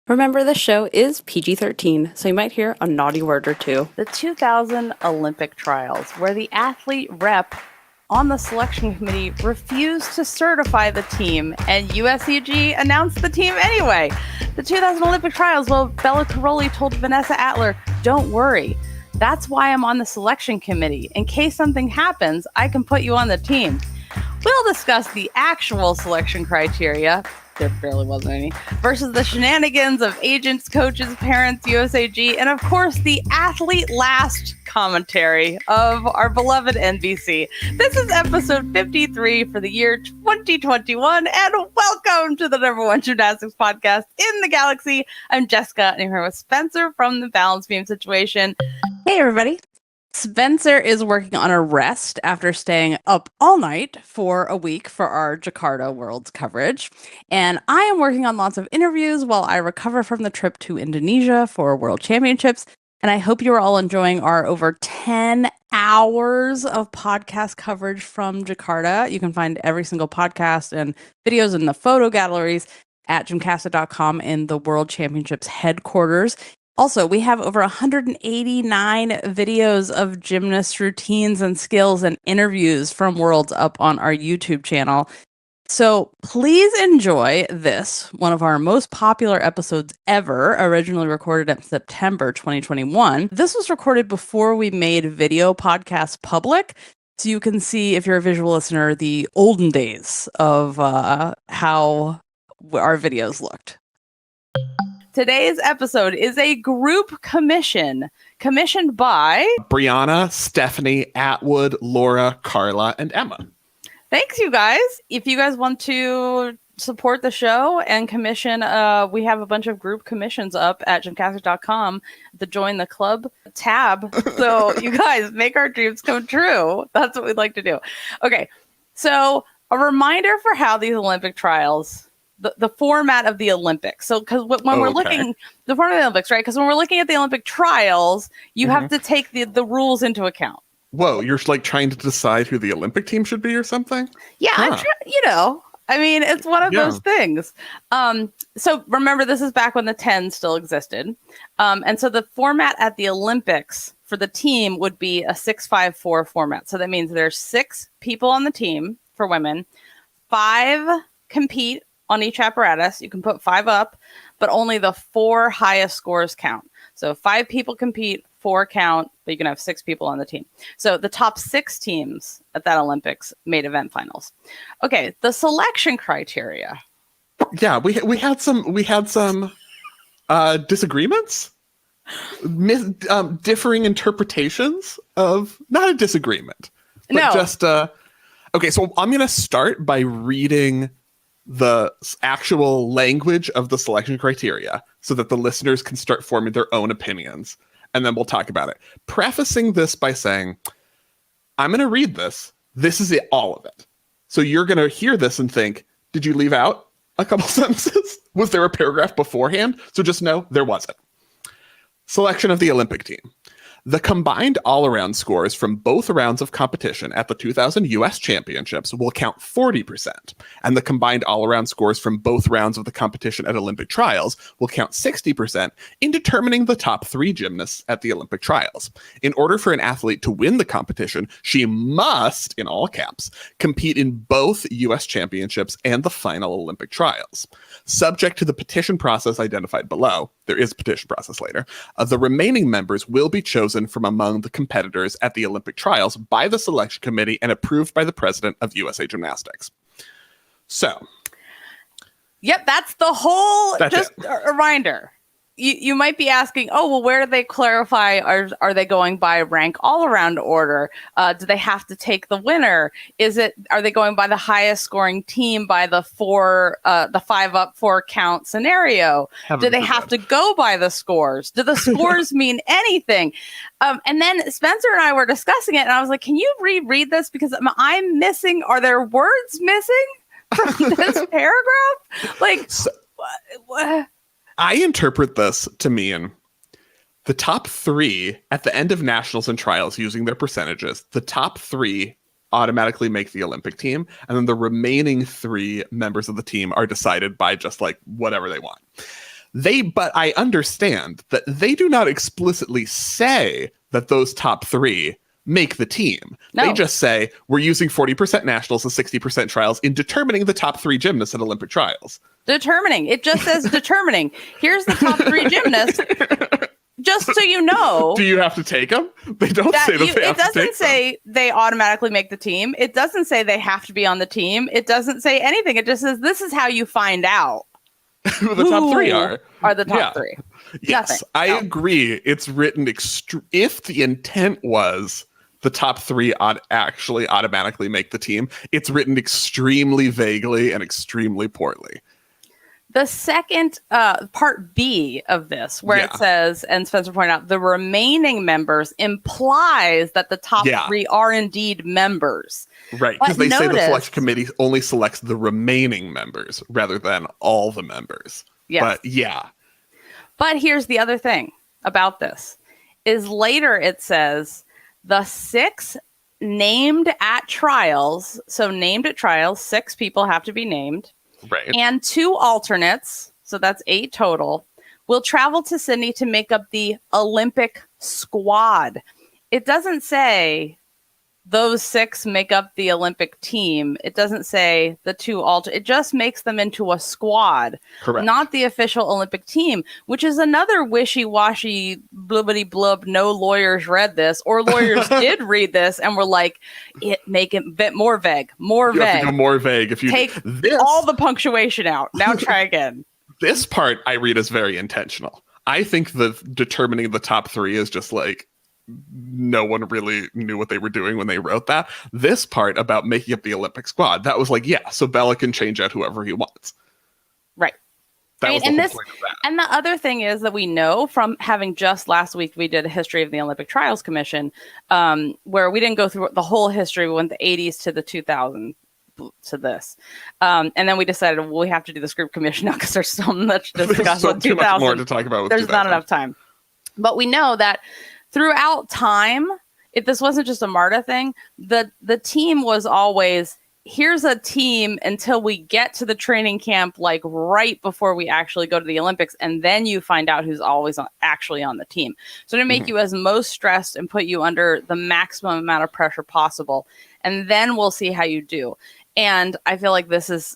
Remember, this show is PG-13, so you might hear a naughty word or two. The 2000 Olympic Trials, where the athlete rep on the selection committee refused to certify the team, and USCG announced the team anyway. The 2000 Olympic Trials, well, Bela Karolyi told Vanessa Atler, "Don't worry. That's why I'm on the selection committee. In case something happens, I can put you on the team." We'll discuss the actual selection criteria, there barely wasn't any, versus the shenanigans of agents, coaches, parents, USAG, and of course the athlete last commentary of our beloved NBC. This is episode 53 for the year 2021, and welcome to the #1 gymnastics podcast in the galaxy. I'm Jessica, and I'm here with Spencer from the Balance Beam Situation. Hey, everybody. Spencer is working on a rest after staying up all night for a week for our Jakarta Worlds coverage. And I am working on lots of interviews while I recover from the trip to Indonesia for World Championships. And I hope you are all enjoying our over 10 hours of podcast coverage from Jakarta. You can find every single podcast and videos in the photo galleries at GymCastic.com in the World Championships headquarters. Also, we have over 189 videos of gymnast routines and skills and interviews from Worlds up on our YouTube channel. So please enjoy this, one of our most popular episodes ever, originally recorded in September 2021. This was recorded before we made video podcasts public, so you can see, if you're a visual listener, the olden days of how our videos looked. Today's episode is a group commissioned by Brianna, Stephanie, Atwood, Laura, Carla, and Emma. Thanks, you guys. If you guys want to support the show and commission, we have a bunch of group commissions up at GymCastic.com, the Join the Club tab. So you guys, make our dreams come true. That's what we'd like to do. Okay, so a reminder for how these Olympic trials, the format of the Olympics. So, because when we're looking, the format of the Olympics, right? Because when we're looking at the Olympic trials, you have to take the rules into account. Whoa, you're like trying to decide who the Olympic team should be or something? Yeah, huh. I mean, it's one of those things. So remember, this is back when the 10 still existed. And so the format at the Olympics for the team would be a 6-5-4 format. So that means there's 6 people on the team for women, 5 compete on each apparatus. You can put 5 up, but only the 4 highest scores count. So 5 people compete, 4 count, but you can have 6 people on the team. So the top 6 teams at that Olympics made event finals. Okay, the selection criteria. Yeah, we had some disagreements, differing interpretations of, not a disagreement, but just okay. So I'm gonna start by reading the actual language of the selection criteria so that the listeners can start forming their own opinions, and then we'll talk about it. Prefacing this by saying, I'm going to read this. This is all of it. So you're going to hear this and think, did you leave out a couple sentences? Was there a paragraph beforehand? So just know there wasn't. Selection of the Olympic team. The combined all-around scores from both rounds of competition at the 2000 U.S. Championships will count 40%, and the combined all-around scores from both rounds of the competition at Olympic trials will count 60% in determining the top 3 gymnasts at the Olympic trials. In order for an athlete to win the competition, she must, in all caps, compete in both U.S. Championships and the final Olympic trials. Subject to the petition process identified below, there is a petition process later, the remaining members will be chosen from among the competitors at the Olympic trials by the selection committee and approved by the president of USA Gymnastics. So. Yep, that's the whole, just a reminder. You might be asking, oh, well, where do they clarify? Are they going by rank all around order? Do they have to take the winner? Are they going by the highest scoring team by the 5 up 4 count scenario? Do they have to go by the scores? Do the scores mean anything? And then Spencer and I were discussing it, and I was like, can you reread this? Because I'm missing, are there words missing from this paragraph? Like, what? I interpret this to mean the top 3 at the end of nationals and trials using their percentages, the top 3 automatically make the Olympic team, and then the remaining 3 members of the team are decided by just like whatever they want. But I understand that they do not explicitly say that those top 3 make the team. No. They just say, we're using 40% nationals and 60% trials in determining the top 3 gymnasts at Olympic trials. Determining. It just says determining. Here's the top 3 gymnasts. Just so you know. Do you have to take them? They don't say that they have to take them. It doesn't say they automatically make the team. It doesn't say they have to be on the team. It doesn't say anything. It just says this is how you find out who the top 3 are. Are the top 3. Yes, I agree. It's written if the intent was the top 3 actually automatically make the team, it's written extremely vaguely and extremely poorly. The second part B of this, where it says, and Spencer pointed out, the remaining members implies that the top 3 are indeed members. Right, because they say the selection committee only selects the remaining members rather than all the members. Yes. But here's the other thing about this, is later it says the 6 named at trials, so named at trials, 6 people have to be named. Right. And 2 alternates, so that's 8 total, will travel to Sydney to make up the Olympic squad. It doesn't say those 6 make up the Olympic team. It doesn't say the 2 it just makes them into a squad. Correct. Not the official Olympic team, which is another wishy-washy blibbity blub. No lawyers read this, or lawyers did read this and were like, make it a bit more vague, more you vague. Have to go more vague. If you take all the punctuation out. Now try again. This part I read as very intentional. I think the determining the top 3 is just like, no one really knew what they were doing when they wrote that. This part about making up the Olympic squad, that was like, so Bela can change out whoever he wants. Right. That was the whole point of that. And the other thing is that we know from having just last week, we did a history of the Olympic Trials Commission, where we didn't go through the whole history. We went the 80s to the 2000s to this. And then we decided, well, we have to do this group commission now because there's so much to discuss with 2000. Too much more to talk about with There's 2000. not enough time. But we know that throughout time, if this wasn't just a MARTA thing, the team was always, here's a team until we get to the training camp, like right before we actually go to the Olympics. And then you find out who's always actually on the team. So to make you as most stressed and put you under the maximum amount of pressure possible. And then we'll see how you do. And I feel like this is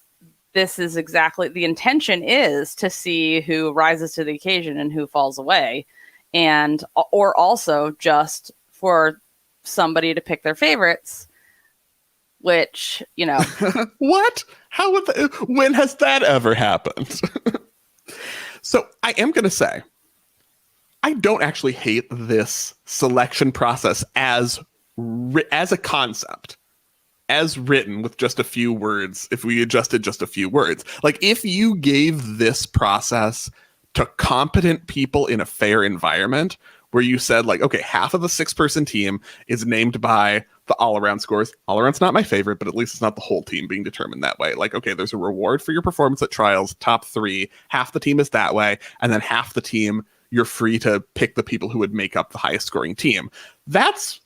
exactly the intention, is to see who rises to the occasion and who falls away. And or also just for somebody to pick their favorites, which, what? How would when has that ever happened? So I am going to say, I don't actually hate this selection process as a concept, as written with just a few words. If we adjusted just a few words, like if you gave this process to competent people in a fair environment, where you said, like, okay, half of the 6-person team is named by the all-around scores. All-around's not my favorite, but at least it's not the whole team being determined that way. Like, okay, there's a reward for your performance at trials, top 3, half the team is that way, and then half the team, you're free to pick the people who would make up the highest scoring team. That's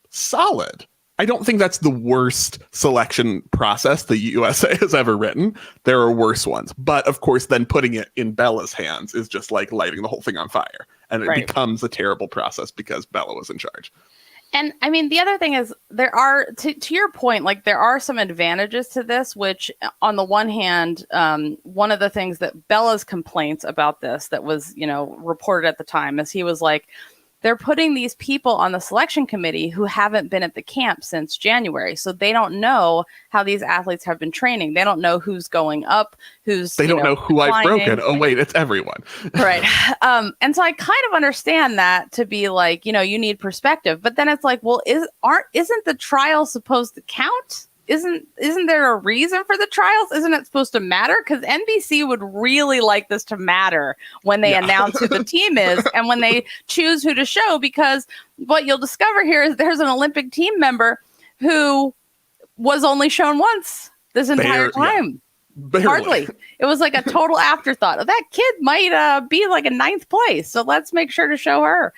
solid. I don't think that's the worst selection process the USA has ever written. There are worse ones. But of course, then putting it in Bela's hands is just like lighting the whole thing on fire. And it becomes a terrible process because Bela was in charge. And I mean, the other thing is there are, to your point, like there are some advantages to this, which on the one hand, one of the things that Bela's complaints about this that was, reported at the time is he was like, they're putting these people on the selection committee who haven't been at the camp since January. So they don't know how these athletes have been training. They don't know who's going up, they don't know who I've broken. Oh, wait, it's everyone. Right. And so I kind of understand that to be like, you need perspective. But then it's like, well, isn't the trial supposed to count? Isn't there a reason for the trials? Isn't it supposed to matter? Because NBC would really like this to matter when they announce who the team is and when they choose who to show, because what you'll discover here is there's an Olympic team member who was only shown once this entire time. Hardly. It was like a total afterthought. That kid might be like in 9th place, so let's make sure to show her.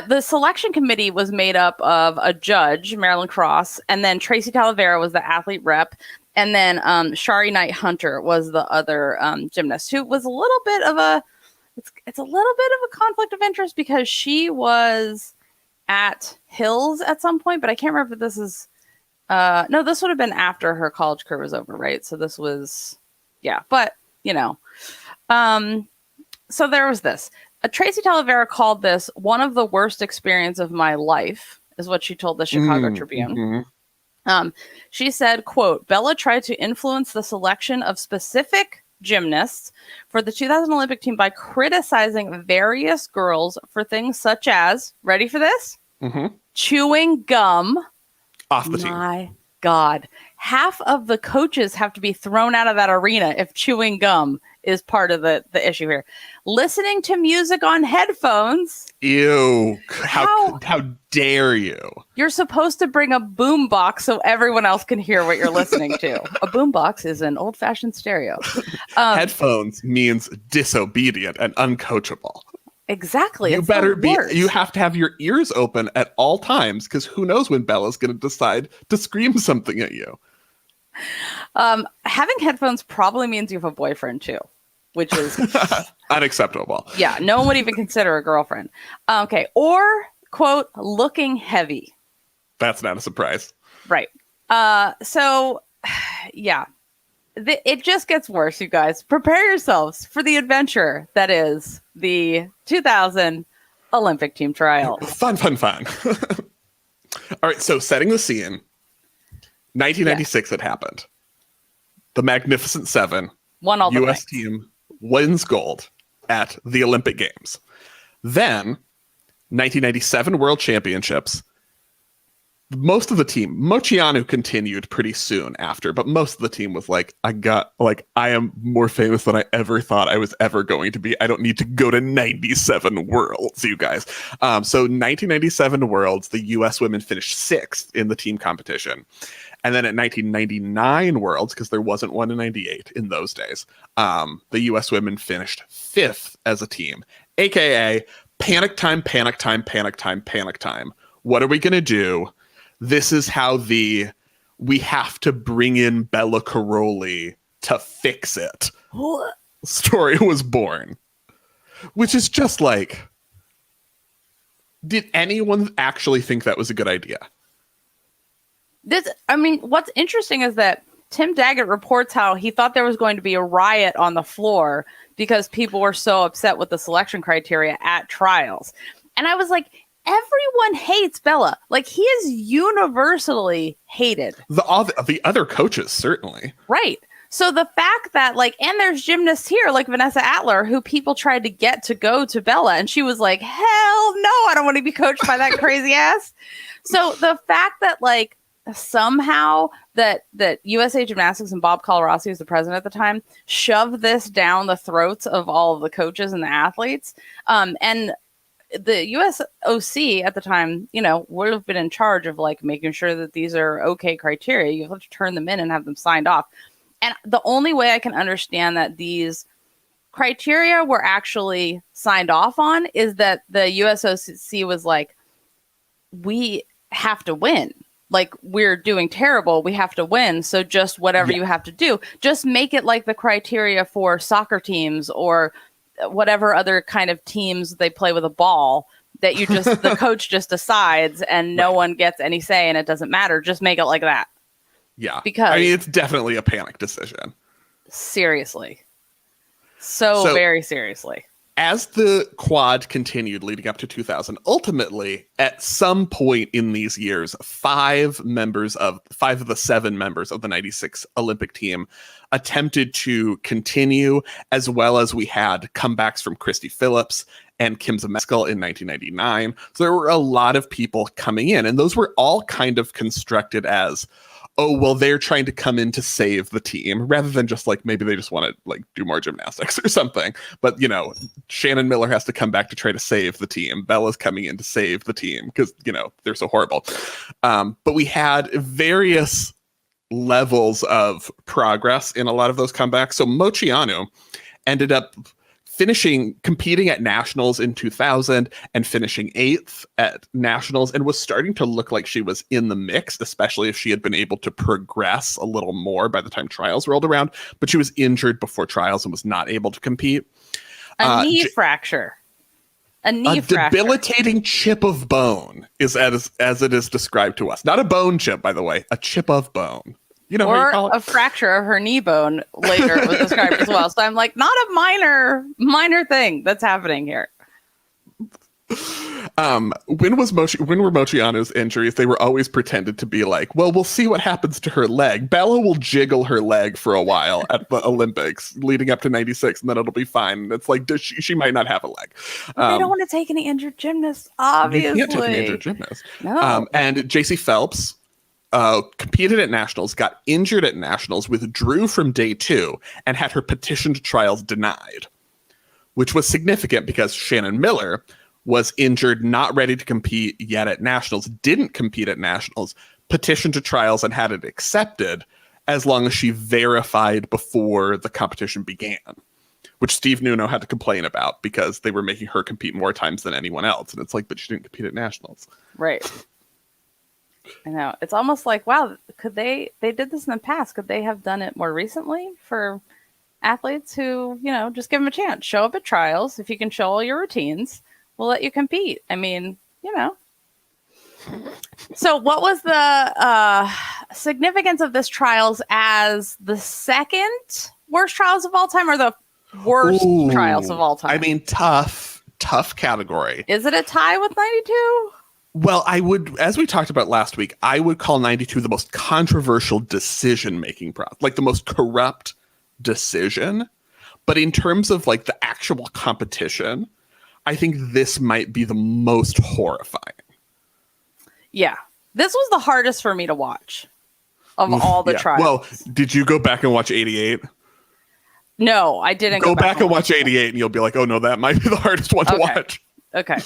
The selection committee was made up of a judge, Marilyn Cross, and then Tracee Talavera was the athlete rep. And then Shari Knight Hunter was the other gymnast who was a little bit of a conflict of interest because she was at Hills at some point, but I can't remember if this is no, this would have been after her college career was over, right? So this was but so there was this. Tracee Talavera called this one of the worst experience of my life, is what she told the Chicago Tribune. Mm-hmm. She said, quote, Bela tried to influence the selection of specific gymnasts for the 2000 Olympic team by criticizing various girls for things such as, ready for this? Chewing gum. Off the team. My God. Half of the coaches have to be thrown out of that arena if chewing gum is part of the issue here. Listening to music on headphones. Ew. How dare you? You're supposed to bring a boom box so everyone else can hear what you're listening to. A boom box is an old-fashioned stereo. Headphones means disobedient and uncoachable. Exactly. You have to have your ears open at all times because who knows when Bella's going to decide to scream something at you. Having headphones probably means you have a boyfriend too, which is unacceptable. Yeah, no one would even consider a girlfriend. Okay, or quote, looking heavy. That's not a surprise. Right. So, yeah. It just gets worse, you guys. Prepare yourselves for the adventure that is the 2000 Olympic team trials. Fun. All right, so setting the scene. 1996 had happened. The Magnificent Seven, won all the U.S. team, wins gold at the Olympic Games. Then, 1997 World Championships. Most of the team, Moceanu continued pretty soon after, but most of the team was like, I am more famous than I ever thought I was ever going to be. I don't need to go to 97 Worlds, you guys. So 1997 Worlds, the U.S. women finished 6th in the team competition. And then at 1999 Worlds, because there wasn't one in 98 in those days, the U.S. women finished 5th as a team, aka panic time. What are we going to do? This is how we have to bring in Bela Karolyi to fix it story was born. Which is just like, did anyone actually think that was a good idea? What's interesting is that Tim Daggett reports how he thought there was going to be a riot on the floor because people were so upset with the selection criteria at trials. And I was like, everyone hates Bela. Like, he is universally hated. The other coaches, certainly. Right. So the fact that, and there's gymnasts here, like Vanessa Atler, who people tried to get to go to Bela, and she was like, hell no, I don't want to be coached by that crazy ass. So the fact that, somehow that USA Gymnastics and Bob Colarossi, who was the president at the time, shoved this down the throats of all of the coaches and the athletes. And the USOC at the time, would have been in charge of making sure that these are okay criteria. You have to turn them in and have them signed off. And the only way I can understand that these criteria were actually signed off on is that the USOC was like, we have to win. We're doing terrible. We have to win. So just whatever you have to do, just make it like the criteria for soccer teams or whatever other kind of teams they play with a ball that you just, the coach just decides and no one gets any say and it doesn't matter. Just make it like that. Yeah. Because it's definitely a panic decision. Seriously. So very seriously. As the quad continued leading up to 2000, ultimately, at some point in these years, 5 of the 7 members of the 96 Olympic team attempted to continue, as well as we had comebacks from Christy Phillips and Kim Zmeskal in 1999. So there were a lot of people coming in, and those were all kind of constructed as, oh, well, they're trying to come in to save the team rather than just maybe they just want to do more gymnastics or something. But, Shannon Miller has to come back to try to save the team. Bella's coming in to save the team because, they're so horrible. But we had various levels of progress in a lot of those comebacks. So Moceanu ended up competing at nationals in 2000 and finishing 8th at nationals, and was starting to look like she was in the mix, especially if she had been able to progress a little more by the time trials rolled around. But she was injured before trials and was not able to compete. A knee fracture. A debilitating chip of bone is as it is described to us. Not a bone chip, by the way, a chip of bone. You know, or a fracture of her knee bone later was described as well. So I'm like, not a minor thing that's happening here. When were Moceanu's injuries? They were always pretended to be like, well, we'll see what happens to her leg. Bela will jiggle her leg for a while at the Olympics leading up to 96, and then it'll be fine. It's like she might not have a leg. They don't want to take any injured gymnasts, obviously. You can't take an injured gymnast. No. And J.C. Phelps competed at nationals, got injured at nationals, withdrew from day 2, and had her petition to trials denied, which was significant because Shannon Miller was injured, not ready to compete yet at nationals, didn't compete at nationals, petitioned to trials and had it accepted as long as she verified before the competition began, which Steve Nunno had to complain about because they were making her compete more times than anyone else. And it's like, but she didn't compete at nationals. Right. I know. It's almost like, wow, could they did this in the past. Could they have done it more recently for athletes who, just give them a chance, show up at trials. If you can show all your routines, we'll let you compete. I mean, So what was the significance of this trials as the second worst trials of all time or the worst trials of all time? I mean, tough category. Is it a tie with 92? Well, I would, as we talked about last week, I would call 92 the most controversial decision-making process, like the most corrupt decision. But in terms of like the actual competition, I think this might be the most horrifying. Yeah. This was the hardest for me to watch of all the trials. Well, did you go back and watch 88? No, I didn't go back and watch 88 and you'll be like, oh no, that might be the hardest one to watch. Okay.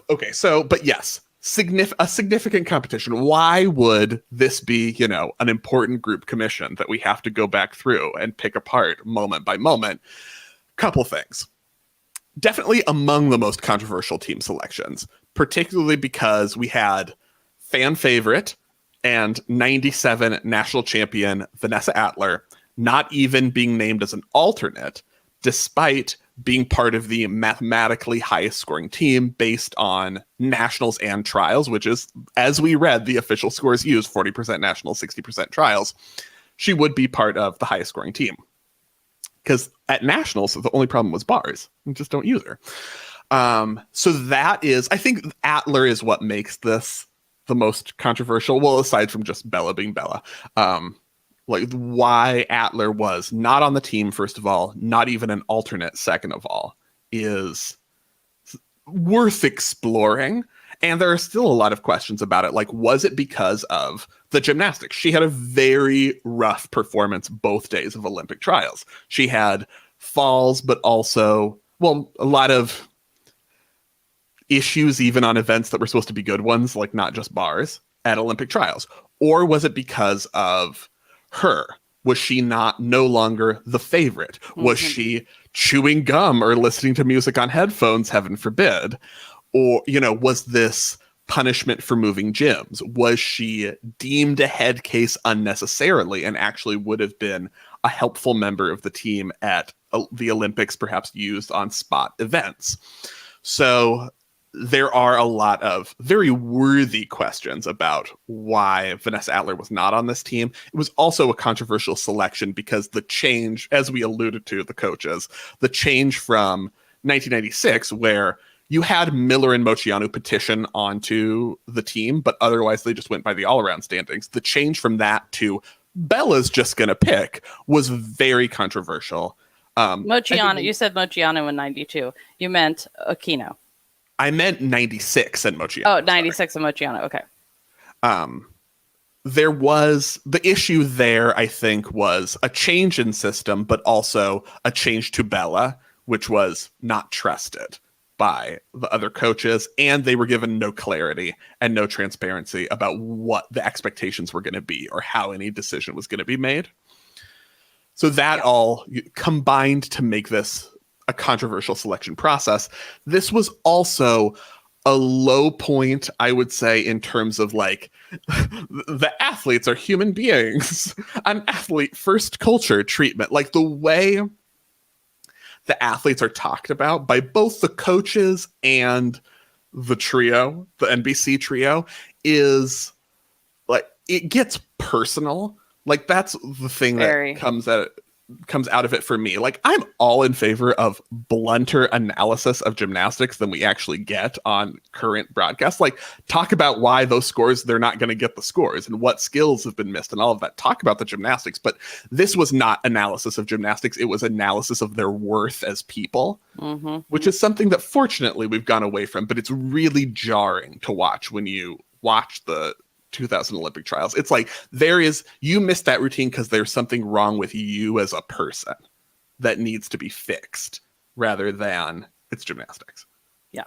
Okay. So, but yes, a significant competition. Why would this be, an important group commission that we have to go back through and pick apart moment by moment? Couple things. Definitely among the most controversial team selections, particularly because we had fan favorite and 97 national champion Vanessa Atler not even being named as an alternate, despite being part of the mathematically highest scoring team based on nationals and trials, which is, as we read, the official scores used, 40% nationals, 60% trials. She would be part of the highest scoring team. Because at nationals, the only problem was bars. You just don't use her. So that is, I think Atler is what makes this the most controversial. Well, aside from just Bela being Bela. Like why Atler was not on the team, first of all, not even an alternate, second of all, is worth exploring. And there are still a lot of questions about it. Like, was it because of the gymnastics? She had a very rough performance both days of Olympic trials. She had falls, but also, a lot of issues even on events that were supposed to be good ones, like not just bars, at Olympic trials. Or was it because of her? Was she no longer the favorite? Mm-hmm. Was she chewing gum or listening to music on headphones, heaven forbid? Or, was this punishment for moving gyms? Was she deemed a head case unnecessarily and actually would have been a helpful member of the team at the Olympics, perhaps used on spot events? So there are a lot of very worthy questions about why Vanessa Atler was not on this team. It was also a controversial selection because the change, as we alluded to, the coaches, the change from 1996, where you had Miller and Moceanu petition onto the team, but otherwise they just went by the all-around standings. The change from that to Bela's just going to pick was very controversial. Moceanu, you said Moceanu in 92. You meant Aquino. I meant 96 and Moceanu. Oh, 96 and Moceanu. Okay. There was the issue there, I think, was a change in system, but also a change to Bela, which was not trusted by the other coaches, and they were given no clarity and no transparency about what the expectations were going to be or how any decision was going to be made. So that all combined to make this a controversial selection process. This was also a low point, I would say, in terms of like the athletes are human beings, an athlete first culture treatment, like the way the athletes are talked about by both the coaches and the trio, the NBC trio, is like, it gets personal. Like, that's the thing that comes out of it for me. Like, I'm all in favor of blunter analysis of gymnastics than we actually get on current broadcasts. Like, talk about why those scores, they're not going to get the scores and what skills have been missed and all of that. Talk about the gymnastics. But this was not analysis of gymnastics. It was analysis of their worth as people, which is something that fortunately we've gone away from. But it's really jarring to watch when you watch the 2000 Olympic trials. It's like you missed that routine because there's something wrong with you as a person that needs to be fixed rather than it's gymnastics. Yeah,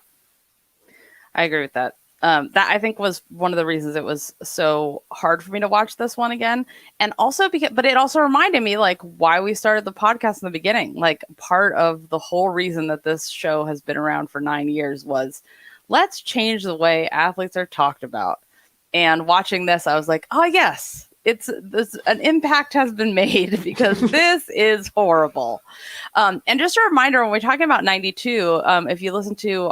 I agree with that. That I think was one of the reasons it was so hard for me to watch this one again. And also but it also reminded me like why we started the podcast in the beginning. Like, part of the whole reason that this show has been around for 9 years was let's change the way athletes are talked about. And watching this, I was like, oh, yes, an impact has been made because this is horrible. And just a reminder, when we're talking about 92, if you listen to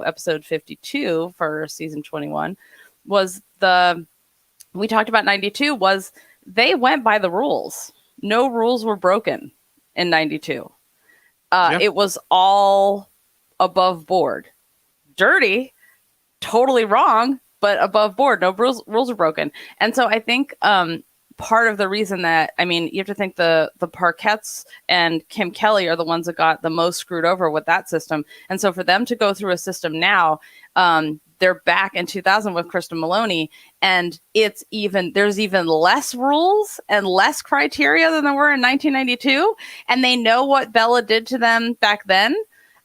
episode 52 for season 21, we talked about 92 was they went by the rules. No rules were broken in 92. It was all above board. Dirty, totally wrong, but above board, no rules are broken. And so I think part of the reason that, I mean, you have to think the Parkettes and Kim Kelly are the ones that got the most screwed over with that system. And so for them to go through a system now, they're back in 2000 with Kristen Maloney, and there's even less rules and less criteria than there were in 1992. And they know what Bela did to them back then.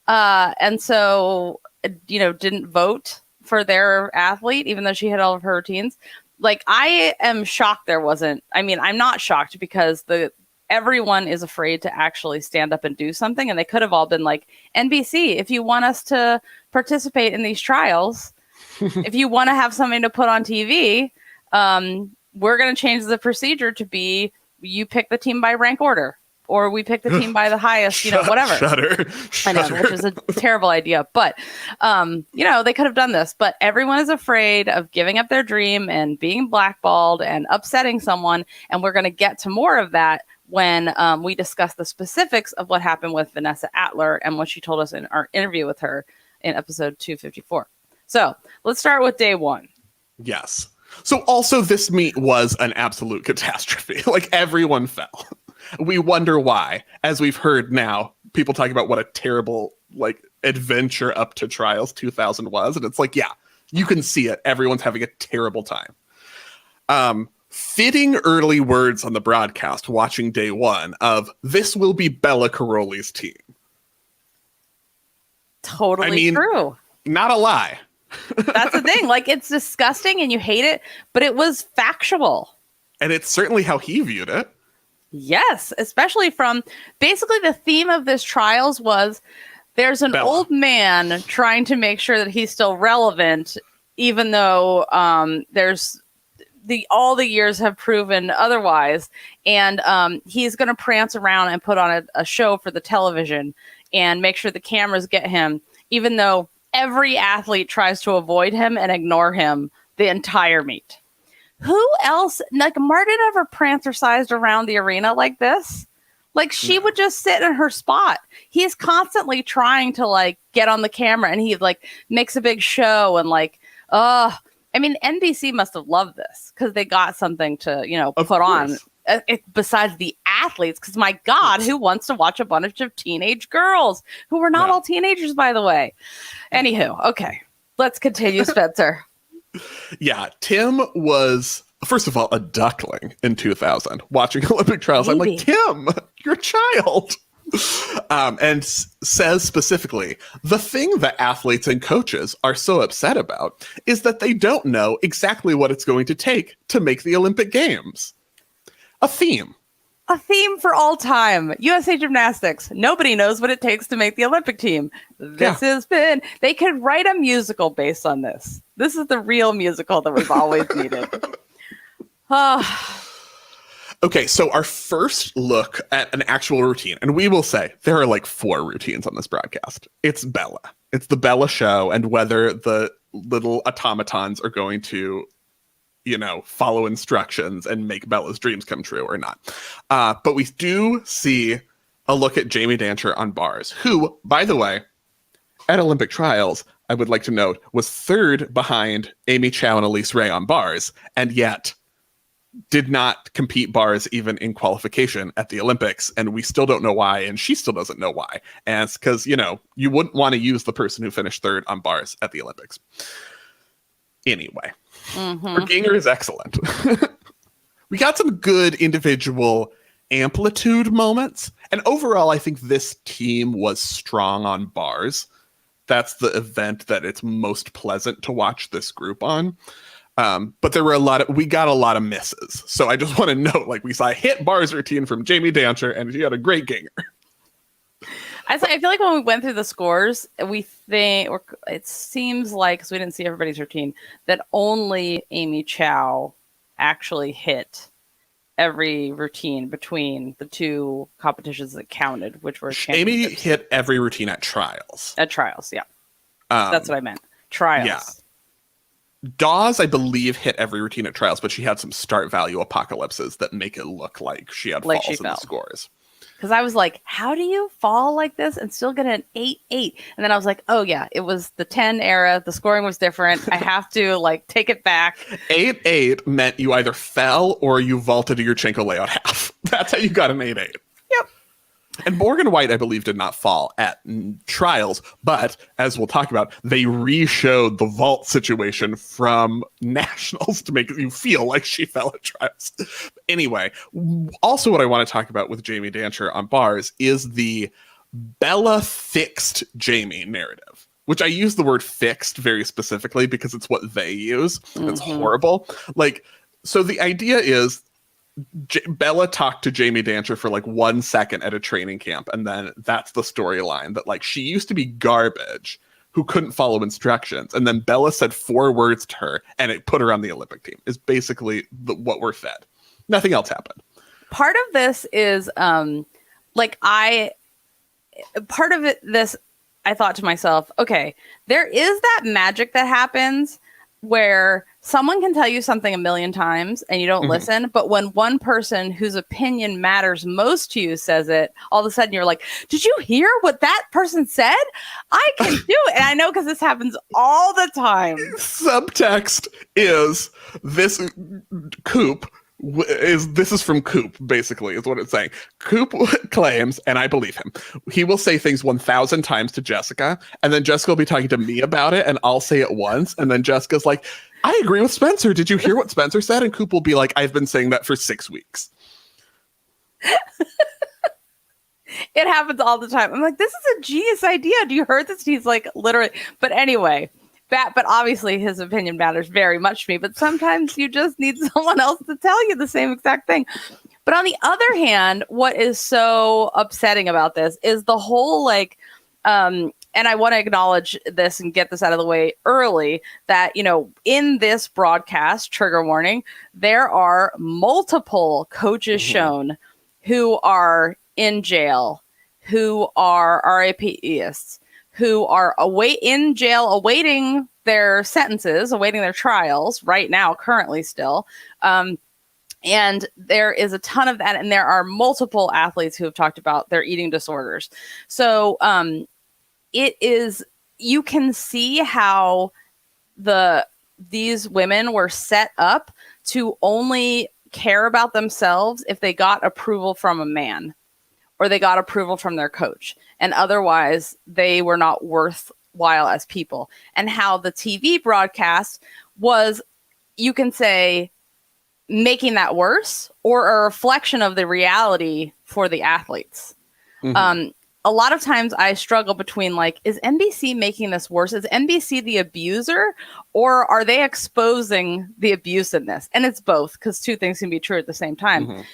And so, didn't vote for their athlete, even though she had all of her routines. Like, I am shocked there wasn't. I mean, I'm not shocked because everyone is afraid to actually stand up and do something, and they could have all been like, NBC, if you want us to participate in these trials, if you want to have something to put on TV, we're going to change the procedure to be you pick the team by rank order. Or we pick the team by the highest, whatever. Shudder. I know, which is a terrible idea. But, they could have done this. But everyone is afraid of giving up their dream and being blackballed and upsetting someone. And we're going to get to more of that when we discuss the specifics of what happened with Vanessa Atler and what she told us in our interview with her in episode 254. So let's start with day one. Yes. So also this meet was an absolute catastrophe. Like, everyone fell. We wonder why, as we've heard now, people talking about what a terrible adventure up to Trials 2000 was. And it's like, yeah, you can see it. Everyone's having a terrible time. Fitting early words on the broadcast watching day one of this will be Bela Karolyi's team. Totally true. Not a lie. That's the thing. Like, it's disgusting and you hate it, but it was factual. And it's certainly how he viewed it. Yes, especially from basically the theme of this trials was there's an old man trying to make sure that he's still relevant, even though there's all the years have proven otherwise. And he's going to prance around and put on a show for the television and make sure the cameras get him, even though every athlete tries to avoid him and ignore him the entire meet. Who else? Like, Marta never prancer-sized around the arena like this. Like, she would just sit in her spot. He's constantly trying to, get on the camera, and he, makes a big show and, I mean, NBC must have loved this because they got something to, put on besides the athletes. Because, my God, who wants to watch a bunch of teenage girls who were not all teenagers, by the way? Anywho, okay, let's continue, Spencer. Yeah, Tim was, first of all, a duckling in 2000 watching Olympic trials. I'm like, Tim, you're a child. And says specifically, the thing that athletes and coaches are so upset about is that they don't know exactly what it's going to take to make the Olympic Games. A theme. A theme for all time. USA Gymnastics. Nobody knows what it takes to make the Olympic team. This has been... They could write a musical based on this. This is the real musical that we've always needed. Okay, so our first look at an actual routine, and we will say there are like 4 routines on this broadcast. It's Bela. It's the Bela show, and whether the little automatons are going to, follow instructions and make Bela's dreams come true or not. But we do see a look at Jamie Dantzscher on bars, who, by the way, at Olympic trials, I would like to note, was 3rd behind Amy Chow and Elise Ray on bars, and yet did not compete bars even in qualification at the Olympics. And we still don't know why, and she still doesn't know why. And it's because, you wouldn't want to use the person who finished 3rd on bars at the Olympics. Anyway, her Ginger is excellent. We got some good individual amplitude moments. And overall, I think this team was strong on bars. That's the event that it's most pleasant to watch this group on. But there were we got a lot of misses. So I just want to note, we saw a hit bars routine from Jamie Dantzscher, and she had a great Ginger. I feel like when we went through the scores, it seems like, because we didn't see everybody's routine, that only Amy Chow actually hit every routine between the 2 competitions that counted, which were Amy hit every routine at trials. At trials, yeah. That's what I meant. Trials. Yeah. Dawes, I believe, hit every routine at trials, but she had some start value apocalypses that make it look like she had falls in the scores. Because I was like, how do you fall like this and still get an 8-8? And then I was like, oh yeah, it was the 10 era. The scoring was different. I have to take it back. 8-8 meant you either fell or you vaulted a Yurchenko layout half. That's how you got an 8-8. Yep. And Morgan White, I believe, did not fall at trials, but as we'll talk about, they re-showed the vault situation from nationals to make you feel like she fell at trials. Anyway, also what I want to talk about with Jamie Dantzscher on bars is the Bela fixed Jamie narrative, which I use the word fixed very specifically because it's what they use. It's horrible. So the idea is Bela talked to Jamie Dantzscher for 1 second at a training camp, and then that's the storyline that she used to be garbage who couldn't follow instructions, and then Bela said 4 words to her and it put her on the Olympic team is basically what we're fed. Nothing else happened. Part of this is I thought to myself, okay, there is that magic that happens where someone can tell you something a million times and you don't listen, but when one person whose opinion matters most to you says it, all of a sudden you're like, did you hear what that person said? I can do it. And I know because this happens all the time. Subtext is this this is from Coop, basically, is what it's saying. Coop claims, and I believe him, he will say things 1,000 times to Jessica, and then Jessica will be talking to me about it, and I'll say it once, and then Jessica's like, I agree with Spencer. Did you hear what Spencer said? And Coop will be like, I've been saying that for 6 weeks. It happens all the time. I'm like, this is a genius idea. Do you heard this? He's like, literally. But anyway, but obviously his opinion matters very much to me. But sometimes you just need someone else to tell you the same exact thing. But on the other hand, what is so upsetting about this is the whole and I want to acknowledge this and get this out of the way early, that, in this broadcast, trigger warning, there are multiple coaches shown who are in jail, who are RAPists, who are in jail awaiting their sentences, awaiting their trials right now, currently still. And there is a ton of that. And there are multiple athletes who have talked about their eating disorders. So, you can see how these women were set up to only care about themselves if they got approval from a man or they got approval from their coach, and otherwise they were not worthwhile as people. And how the TV broadcast was, you can say, making that worse or a reflection of the reality for the athletes. a lot of times I struggle between like, is NBC making this worse? Is NBC the abuser, or are they exposing the abuse in this? And it's both, because two things can be true at the same time.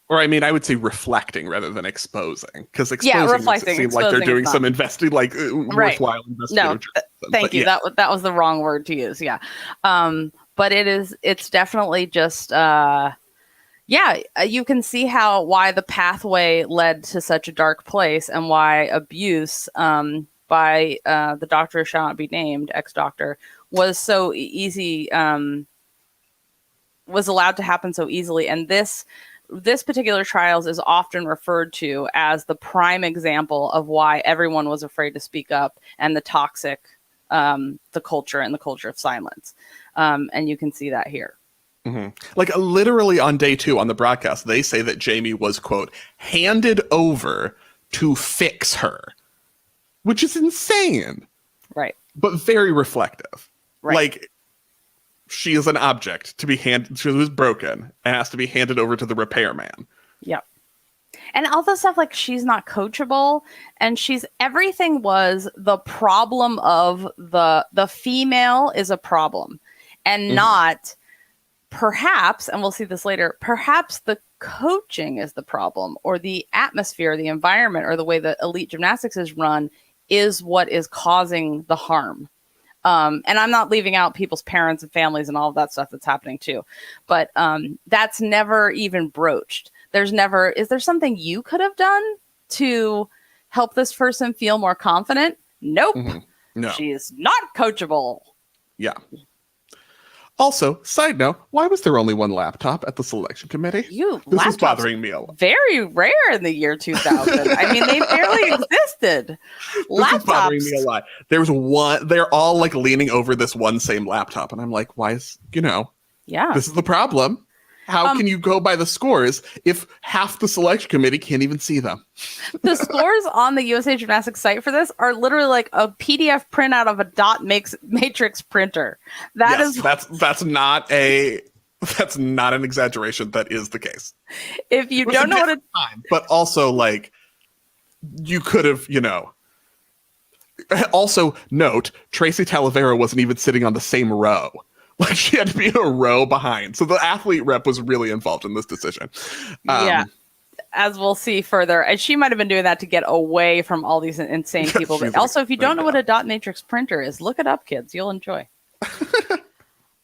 Or I mean, I would say reflecting rather than exposing, because exposing reflecting, seems like they're doing some worthwhile investigative journalism. Thank you. That was the wrong word to use. Yeah. But it's definitely just you can see why the pathway led to such a dark place, and why abuse by the doctor who shall not be named, ex-doctor, was so easy, was allowed to happen so easily. And this particular trials is often referred to as the prime example of why everyone was afraid to speak up, and the toxic, the culture of silence. And you can see that here. Mm-hmm. Like literally on day 2 on the broadcast, they say that Jamie was, quote, handed over to fix her, which is insane. Right. But very reflective. Right. Like, she is an object to be handed, she was broken and has to be handed over to the repairman. Yep. And all the stuff like she's not coachable, and everything was the problem of the female is a problem, and not perhaps, and we'll see this later, perhaps the coaching is the problem, or the atmosphere, the environment, or the way that elite gymnastics is run is what is causing the harm. And I'm not leaving out people's parents and families and all of that stuff that's happening too. But that's never even broached. Is there something you could have done to help this person feel more confident? Nope. Mm-hmm. No. She is not coachable. Yeah. Also, side note, why was there only one laptop at the selection committee? This is bothering me a lot. Very rare in the year 2000. I mean, they barely existed. This is bothering me a lot. There's one, they're all like leaning over this one same laptop. And I'm like, why is, this is the problem. How can you go by the scores if half the selection committee can't even see them? The scores on the USA Gymnastics site for this are literally like a PDF printout of a dot matrix printer. That's not an exaggeration. That is the case. If you don't know what it's time, but also like you could have, Also, note, Tracee Talavera wasn't even sitting on the same row. Like, she had to be a row behind. So the athlete rep was really involved in this decision. As we'll see further. And she might have been doing that to get away from all these insane people. But also, if you don't know what a dot matrix printer is, look it up, kids. You'll enjoy.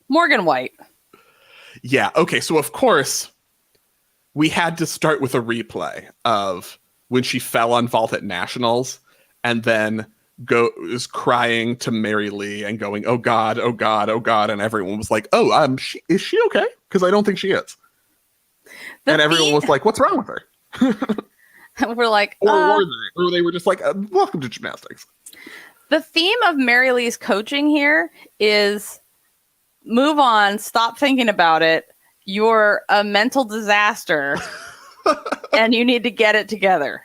Morgan White. Yeah. Okay. So, of course, we had to start with a replay of when she fell on vault at nationals, and then is crying to Mary Lee and going, "Oh God, oh God, oh God," and everyone was like, "Oh, is she okay?" Because I don't think she is. And everyone was like, "What's wrong with her?" We're like, or they were just like, "Welcome to gymnastics." The theme of Mary Lee's coaching here is move on, stop thinking about it. You're a mental disaster, and you need to get it together.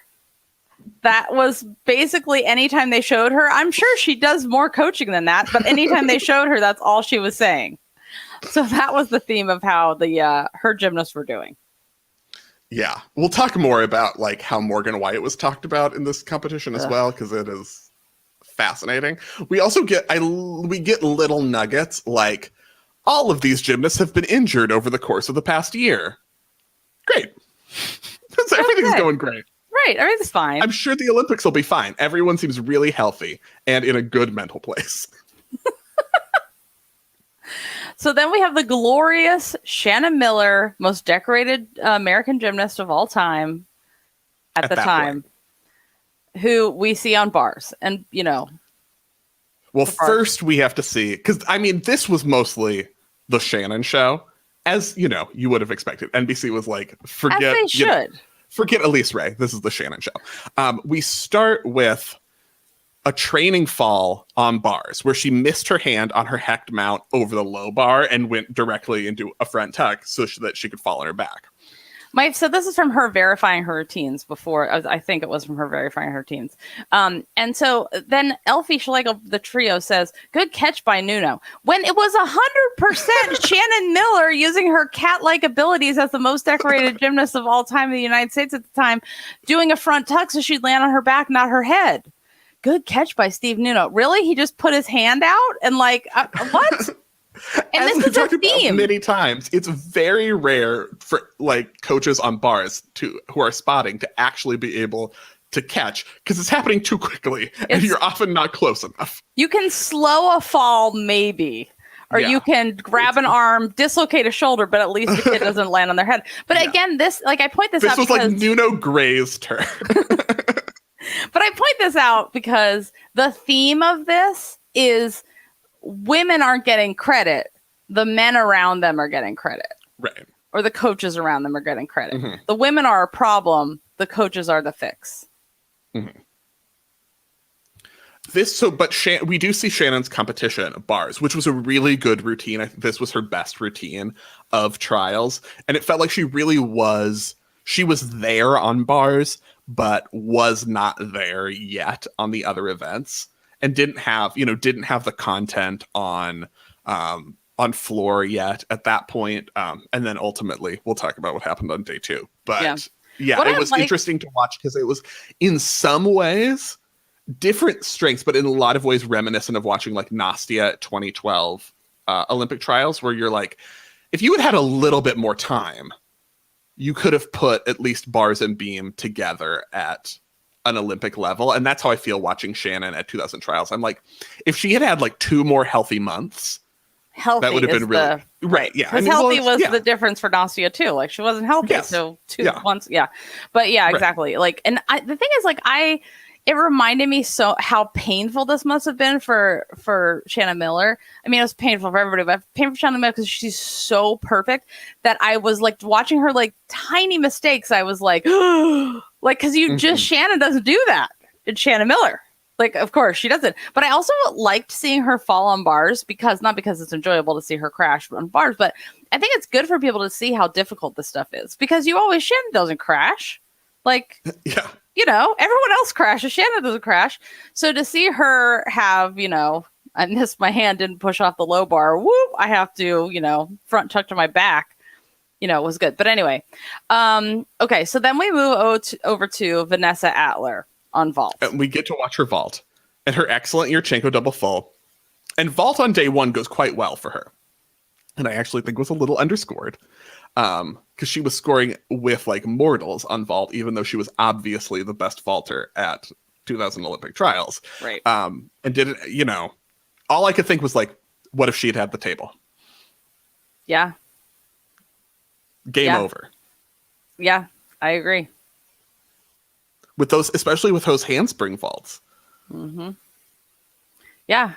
That was basically anytime they showed her. I'm sure she does more coaching than that, but anytime they showed her, that's all she was saying. So that was the theme of how her gymnasts were doing. Yeah, we'll talk more about like how Morgan White was talked about in this competition as well, because it is fascinating. We also get little nuggets like all of these gymnasts have been injured over the course of the past year. Great, everything's going great. Right, everything's fine. I'm sure the Olympics will be fine. Everyone seems really healthy and in a good mental place. So then we have the glorious Shannon Miller, most decorated American gymnast of all time at the time, who we see on bars. And, Well, first we have to see, because, I mean, this was mostly the Shannon show, as, you would have expected. NBC was like, forget... As they should. Forget Elise Ray. This is the Shannon show. We start with a training fall on bars where she missed her hand on her hecht mount over the low bar and went directly into a front tuck so that she could fall on her back. So this is from her verifying her routines before. I think it was from her verifying her routines. And so then Elfie Schlegel, the trio, says, "Good catch by Nunno." When it was 100% Shannon Miller using her cat-like abilities as the most decorated gymnast of all time in the United States at the time, doing a front tuck so she'd land on her back, not her head. Good catch by Steve Nunno. Really? He just put his hand out and like, what? And As this is a theme. many times, it's very rare for like coaches on bars who are spotting to actually be able to catch because it's happening too quickly and you're often not close enough. You can slow a fall maybe, or you can grab an arm, dislocate a shoulder, but at least the kid doesn't land on their head. But again, I point this out because this was like Nunno grazed her. But I point this out because the theme of this is women aren't getting credit. The men around them are getting credit. Right. Or the coaches around them are getting credit. Mm-hmm. The women are a problem. The coaches are the fix. Mm-hmm. We do see Shannon's competition at bars, which was a really good routine. I think this was her best routine of trials. And it felt like she was there on bars, but was not there yet on the other events. And didn't have the content on floor yet at that point. And then ultimately we'll talk about what happened on day 2. But it was interesting to watch because it was in some ways different strengths, but in a lot of ways reminiscent of watching like Nastia at 2012 Olympic trials, where you're like, if you had a little bit more time, you could have put at least bars and beam together at an Olympic level. And that's how I feel watching Shannon at 2000 trials. I'm like, if she had like 2 more healthy months, that would have been really right. Yeah. Because healthy was the difference for Nastia too. Like she wasn't healthy. Yes. So once. Yeah. But yeah, exactly. Right. Like, and the thing is like, it reminded me so how painful this must have been for Shannon Miller. I mean, it was painful for everybody, but painful for Shannon Miller because she's so perfect that I was like watching her like tiny mistakes. I was like, like, because Shannon doesn't do that. It's Shannon Miller. Like, of course she doesn't. But I also liked seeing her fall on bars not because it's enjoyable to see her crash on bars, but I think it's good for people to see how difficult this stuff is because Shannon doesn't crash. Like, yeah. Everyone else crashes. Shannon doesn't crash. So to see her have, I missed my hand, didn't push off the low bar. Whoop! I have to, front tuck to my back. Was good. But anyway, okay. So then we move over to Vanessa Atler on vault. And we get to watch her vault and her excellent Yurchenko double full. And vault on day 1 goes quite well for her. And I actually think was a little underscored. Because she was scoring with like mortals on vault, even though she was obviously the best vaulter at 2000 Olympic trials. Right. And didn't, all I could think was like, what if she had the table? Yeah. Game over. Yeah, I agree. With those, especially with those handspring vaults. Mm-hmm. Yeah.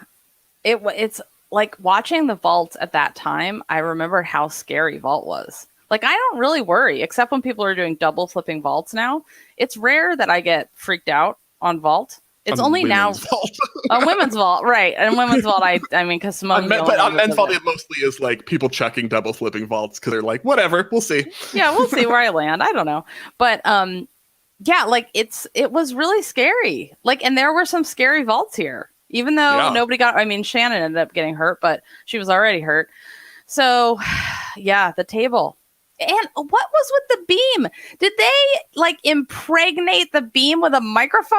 It's like watching the vault at that time, I remembered how scary vault was. Like, I don't really worry, except when people are doing double flipping vaults now. It's rare that I get freaked out on vault. It's only now on women's vault, right? And women's vault, I mean, because Simone. But on men's vault, it mostly is like people chucking double flipping vaults because they're like, whatever, we'll see. Yeah, we'll see where I land. I don't know, but yeah, like it was really scary. Like, and there were some scary vaults here. Even though nobody got, I mean, Shannon ended up getting hurt, but she was already hurt. So, yeah, the table. And what was with the beam? Did they like impregnate the beam with a microphone?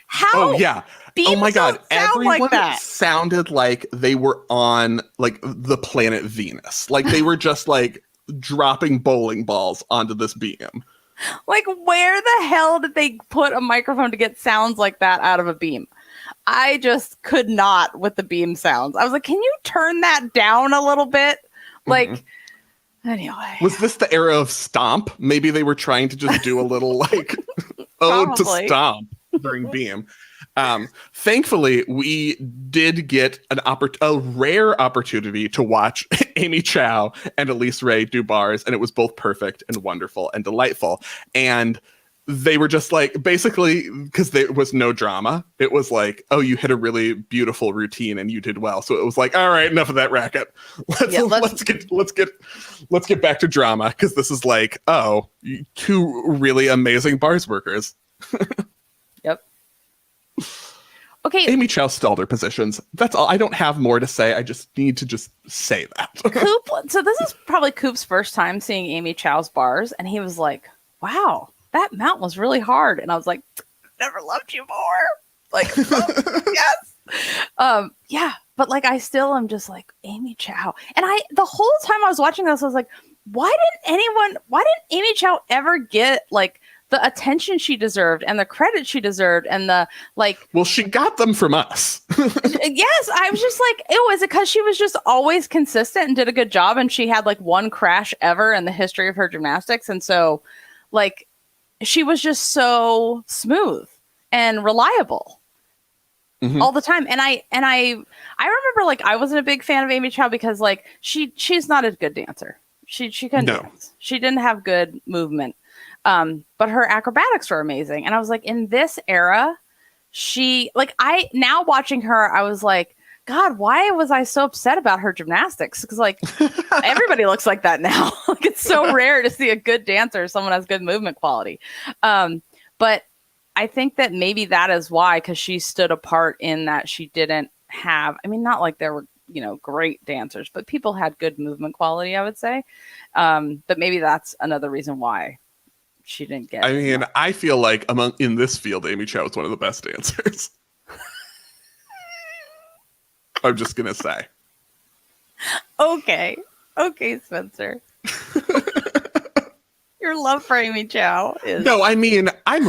How? Oh, yeah. Oh my God. Everyone like that. Sounded like they were on like the planet Venus. Like they were just like dropping bowling balls onto this beam. Like, where the hell did they put a microphone to get sounds like that out of a beam? I just could not with the beam sounds. I was like, can you turn that down a little bit? Like, anyway. Was this the era of Stomp? Maybe they were trying to just do a little like ode to Stomp during beam. Thankfully, we did get a rare opportunity to watch Amy Chow and Elise Ray do bars, and it was both perfect and wonderful and delightful. And they were just like, basically, because there was no drama. It was like, oh, you hit a really beautiful routine and you did well. So it was like, all right, enough of that racket. Let's get back to drama, because this is like, oh, two really amazing bars workers. Yep. Okay. Amy Chow stalled her positions. That's all. I don't have more to say. I just need to just say that. Coop. So this is probably Coop's first time seeing Amy Chow's bars, and he was like, wow, that mount was really hard. And I was like, never loved you more. Like, yes. Yeah. But like, I still am just like, Amy Chow. And the whole time I was watching this, I was like, why didn't Amy Chow ever get like the attention she deserved and the credit she deserved and the like? Well, she got them from us. Yes. I was just like, is it because she was just always consistent and did a good job, and she had like one crash ever in the history of her gymnastics? And so like, she was just so smooth and reliable all the time. And I remember like, I wasn't a big fan of Amy Chow because like she's not a good dancer. She couldn't dance. She didn't have good movement. But her acrobatics were amazing. And I was like, in this era, now watching her, I was like, God, why was I so upset about her gymnastics? Because like everybody looks like that now. Like, it's so rare to see a good dancer, someone has good movement quality. But I think that maybe that is why, because she stood apart in that she didn't have, I mean, not like there were, great dancers, but people had good movement quality, I would say. But maybe that's another reason why she didn't get. I mean, I feel like in this field, Amy Chow is one of the best dancers. I'm just going to say. Okay, Spencer. Your love for Amy Chow is... No, I mean, I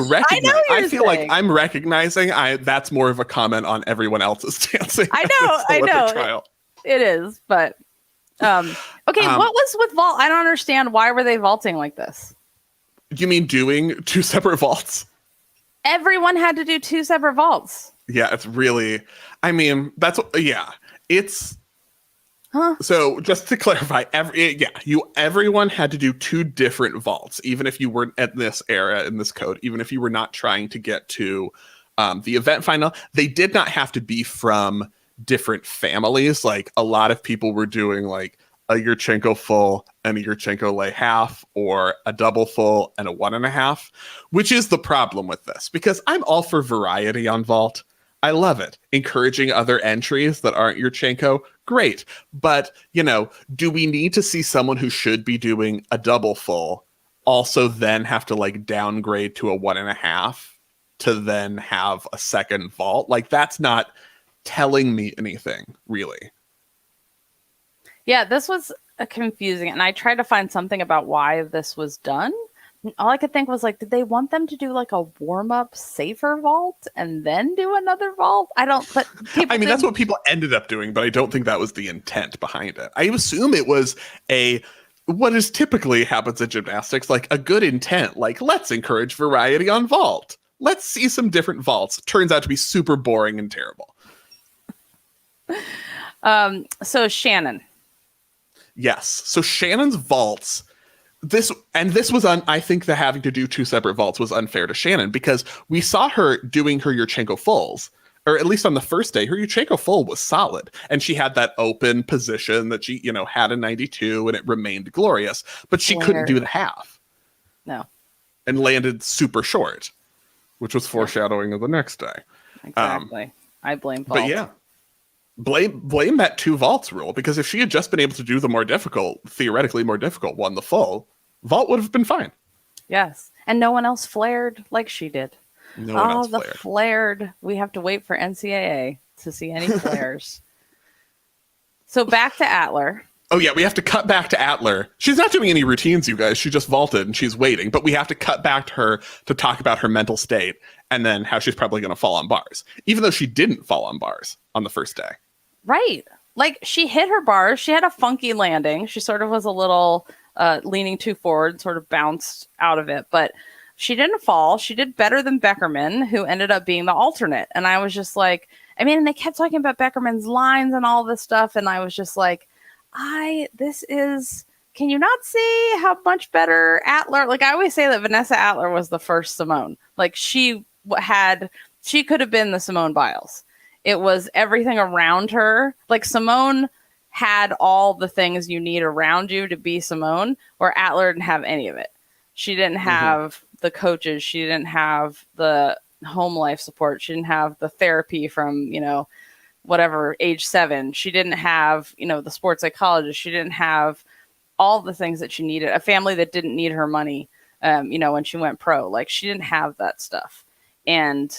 feel like I'm recognizing that's more of a comment on everyone else's dancing. I know. It is, but... Okay, what was with vault? I don't understand. Why were they vaulting like this? You mean doing two separate vaults? Everyone had to do two separate vaults. Yeah, it's really... I mean, it's... Huh? So just to clarify, everyone had to do two different vaults, even if you weren't at this era in this code, even if you were not trying to get to the event final. They did not have to be from different families. Like, a lot of people were doing like a Yurchenko full and a Yurchenko lay half, or a double full and a 1.5, which is the problem with this, because I'm all for variety on vault. I love it. Encouraging other entries that aren't Yurchenko, great. But, do we need to see someone who should be doing a double full also then have to like downgrade to a 1.5 to then have a second vault? Like, that's not telling me anything, really. Yeah, this was confusing. And I tried to find something about why this was done. All I could think was like, did they want them to do like a warm-up safer vault and then do another vault? That's what people ended up doing, but I don't think that was the intent behind it. I assume it was what is typically happens at gymnastics, like a good intent, like, let's encourage variety on vault. Let's see some different vaults. Turns out to be super boring and terrible. So Shannon. Yes. So Shannon's vaults... This was I think that having to do two separate vaults was unfair to Shannon, because we saw her doing her Yurchenko fulls, or at least on the first day, her Yurchenko full was solid. And she had that open position that she, had in 92, and it remained glorious, but she couldn't do the half. No. And landed super short, which was foreshadowing of the next day. Exactly. I blame vault. But yeah. Blame that two vaults rule, because if she had just been able to do the theoretically more difficult one, the full, vault would have been fine. Yes. And no one else flared like she did. No one else flared. We have to wait for NCAA to see any flares. So back to Atler. Oh yeah, we have to cut back to Atler. She's not doing any routines, you guys. She just vaulted and she's waiting. But we have to cut back to her to talk about her mental state and then how she's probably going to fall on bars, even though she didn't fall on bars on the first day. Right. Like, she hit her bars. She had a funky landing. She sort of was a little leaning too forward, sort of bounced out of it. But she didn't fall. She did better than Beckerman, who ended up being the alternate. And I was just like, they kept talking about Beckerman's lines and all this stuff. And I was just like, this is can you not see how much better Atler? Like, I always say that Vanessa Atler was the first Simone. Like, she could have been the Simone Biles. It was everything around her. Like, Simone had all the things you need around you to be Simone, where Atler didn't have any of it. She didn't have the coaches. She didn't have the home life support. She didn't have the therapy from, whatever, age 7. She didn't have, the sports psychologist. She didn't have all the things that she needed. A family that didn't need her money, when she went pro. Like, she didn't have that stuff. And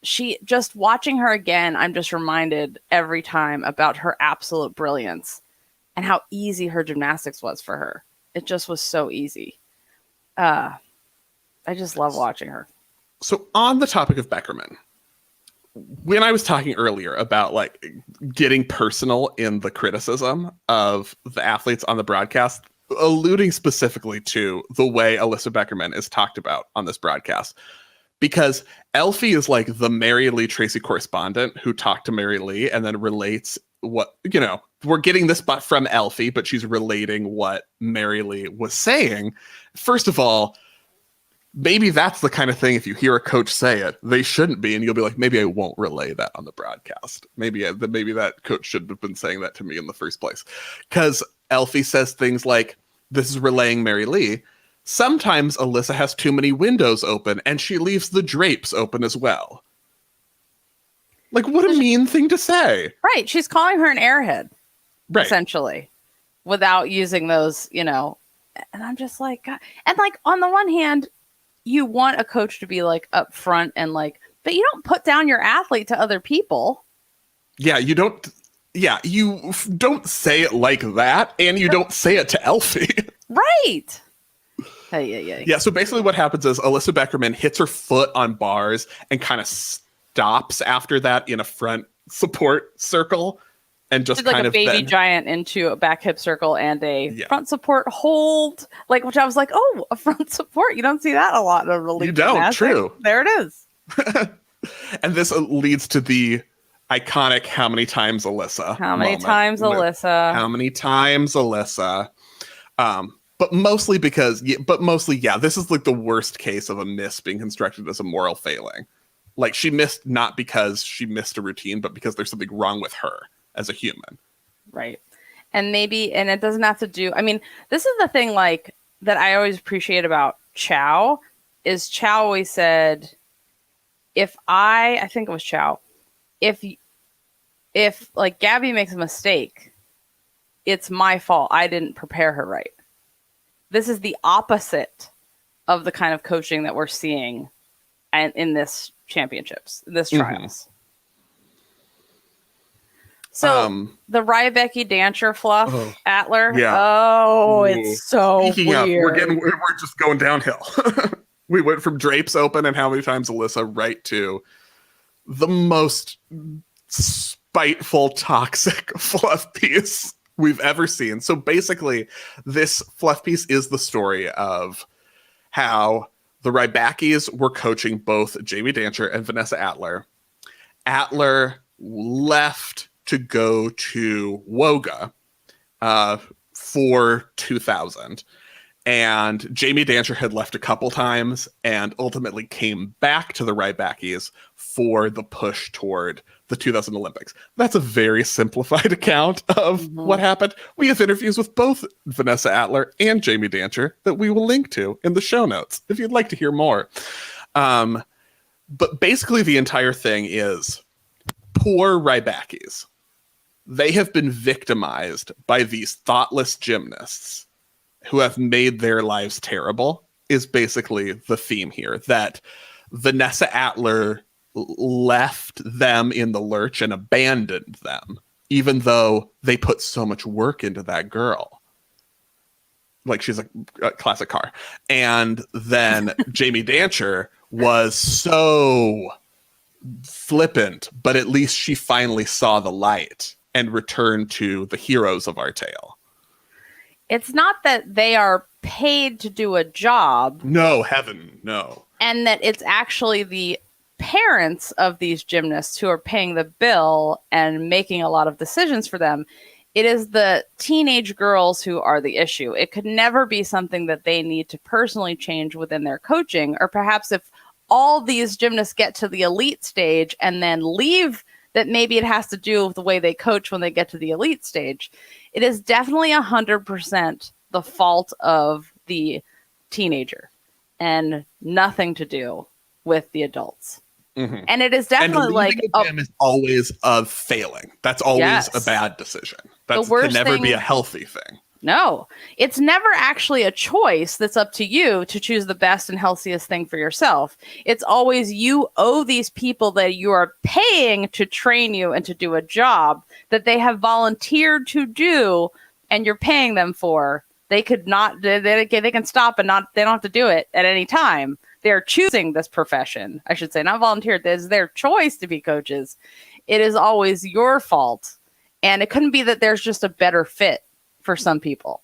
she, just watching her again, I'm just reminded every time about her absolute brilliance and how easy her gymnastics was for her. It just was so easy. I just love watching her. So on the topic of Beckerman, when I was talking earlier about like getting personal in the criticism of the athletes on the broadcast, alluding specifically to the way Alyssa Beckerman is talked about on this broadcast, because Elfie is like the Mary Lee Tracee correspondent who talked to Mary Lee and then relates what, we're getting this from Elfie, but she's relating what Mary Lee was saying. First of all, maybe that's the kind of thing, if you hear a coach say it, they shouldn't be. And you'll be like, maybe I won't relay that on the broadcast. Maybe that coach shouldn't have been saying that to me in the first place. Because Elfie says things like, this is relaying Mary Lee. Sometimes Alyssa has too many windows open and she leaves the drapes open as well. Like, what a mean thing to say. Right. She's calling her an airhead, right, essentially, without using those, and I'm just like, God. And like, on the one hand, you want a coach to be like upfront and like, but you don't put down your athlete to other people. Yeah, you don't. Yeah, you don't say it like that, and you don't say it to Elfie. Right. Hey. Yeah, so basically what happens is Alyssa Beckerman hits her foot on bars and kind of stops after that in a front support circle and just like kind a of baby giant into a back hip circle and a front support hold, like, which I was like, oh, a front support. You don't see that a lot in a elite gymnastics. True. There it is. And this leads to the iconic "How many times, Alyssa?" How many times, Alyssa? How many times, Alyssa? But mostly, this is like the worst case of a miss being constructed as a moral failing. Like, she missed not because she missed a routine, but because there's something wrong with her as a human. Right. And it doesn't have to do, I mean, this is the thing, like, that I always appreciate about Chow, is Chow always said, I think it was Chow, if like Gabby makes a mistake, it's my fault. I didn't prepare her right. This is the opposite of the kind of coaching that we're seeing in this championships, this trials. So the Rybacki Dantzscher Fluff Atler. Yeah. Oh, it's so Speaking weird. Of, we're just going downhill. We went from drapes open and how many times, Alyssa, right to the most spiteful, toxic fluff piece we've ever seen. So basically, this fluff piece is the story of how the Rybackis were coaching both Jamie Dantzscher and Vanessa Atler. Atler left to go to Woga for 2000. And Jamie Dantzscher had left a couple times and ultimately came back to the Rybackis for the push toward the 2000 Olympics. That's a very simplified account of what happened. We have interviews with both Vanessa Atler and Jamie Dantzscher that we will link to in the show notes if you'd like to hear more. But basically the entire thing is poor Rybackis. They have been victimized by these thoughtless gymnasts who have made their lives terrible, is basically the theme here. That Vanessa Atler left them in the lurch and abandoned them, even though they put so much work into that girl. Like, she's a classic car. And then Jamie Dantzscher was so flippant, but at least she finally saw the light and returned to the heroes of our tale. It's not that they are paid to do a job. No, heaven, no. And that it's actually the parents of these gymnasts who are paying the bill and making a lot of decisions for them. it is the teenage girls who are the issue. It could never be something that they need to personally change within their coaching, or perhaps if all these gymnasts get to the elite stage and then leave, that maybe it has to do with the way they coach when they get to the elite stage. It is definitely 100% the fault of the teenager and nothing to do with the adults. Mm-hmm. And it is definitely like the gym is always of failing. That's always a bad decision. That can never be a healthy thing. No, it's never actually a choice that's up to you to choose the best and healthiest thing for yourself. It's always you owe these people that you are paying to train you and to do a job that they have volunteered to do and you're paying them for. They could not, they can stop and they don't have to do it at any time. They're choosing this profession, I should say, not volunteered. It's their choice to be coaches. It is always your fault. And it couldn't be that there's just a better fit for some people.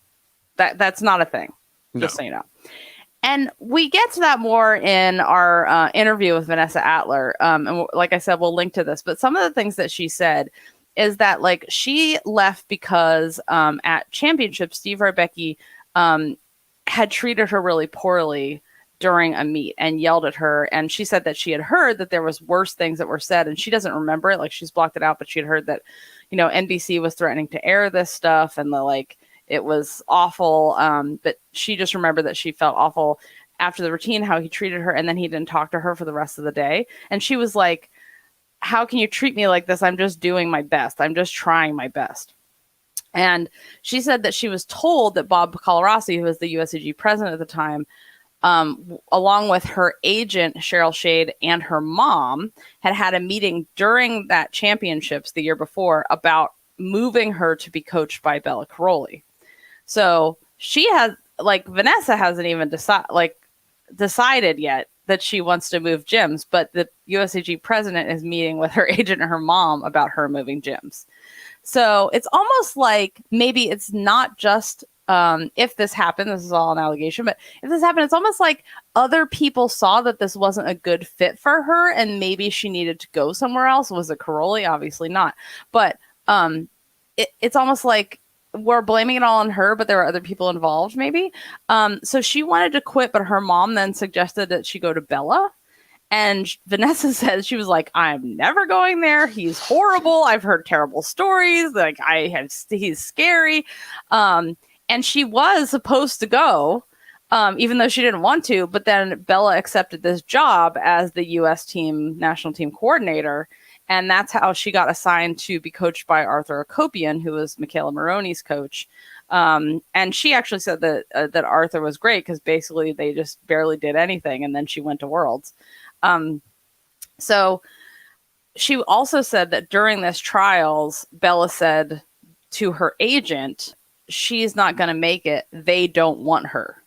That's not a thing, just so you know. And we get to that more in our interview with Vanessa Atler. And like I said, we'll link to this. But some of the things that she said is that like she left because at championships, Steve Rybacki had treated her really poorly during a meet and yelled at her. And she said that she had heard that there was worse things that were said, and she doesn't remember it. Like, she's blocked it out, but she had heard that, you know, NBC was threatening to air this stuff and it was awful. But she just remembered that she felt awful after the routine, how he treated her. And then he didn't talk to her for the rest of the day. And she was like, how can you treat me like this? I'm just doing my best. I'm just trying my best. And she said that she was told that Bob Colarossi, who was the USAG president at the time, along with her agent, Cheryl Shade, and her mom, had a meeting during that championships the year before about moving her to be coached by Bela Karolyi. So she has, like, Vanessa hasn't even decided yet that she wants to move gyms, but the USAG president is meeting with her agent and her mom about her moving gyms. So it's almost like maybe it's not just if this happened, this is all an allegation, but if this happened, it's almost like other people saw that this wasn't a good fit for her and maybe she needed to go somewhere else. Was it Karolyi? Obviously not. But it's almost like we're blaming it all on her, but there were other people involved maybe. So she wanted to quit, but her mom then suggested that she go to Bela. And Vanessa said, she was like, I'm never going there. He's horrible. I've heard terrible stories. Like, he's scary. And she was supposed to go, even though she didn't want to. But then Bela accepted this job as the U.S. national team coordinator. And that's how she got assigned to be coached by Arthur Akopian, who was Michaela Maroney's coach. And she actually said that Arthur was great because basically they just barely did anything. And then she went to Worlds. So she also said that during this trials, Bela said to her agent, she's not going to make it. They don't want her.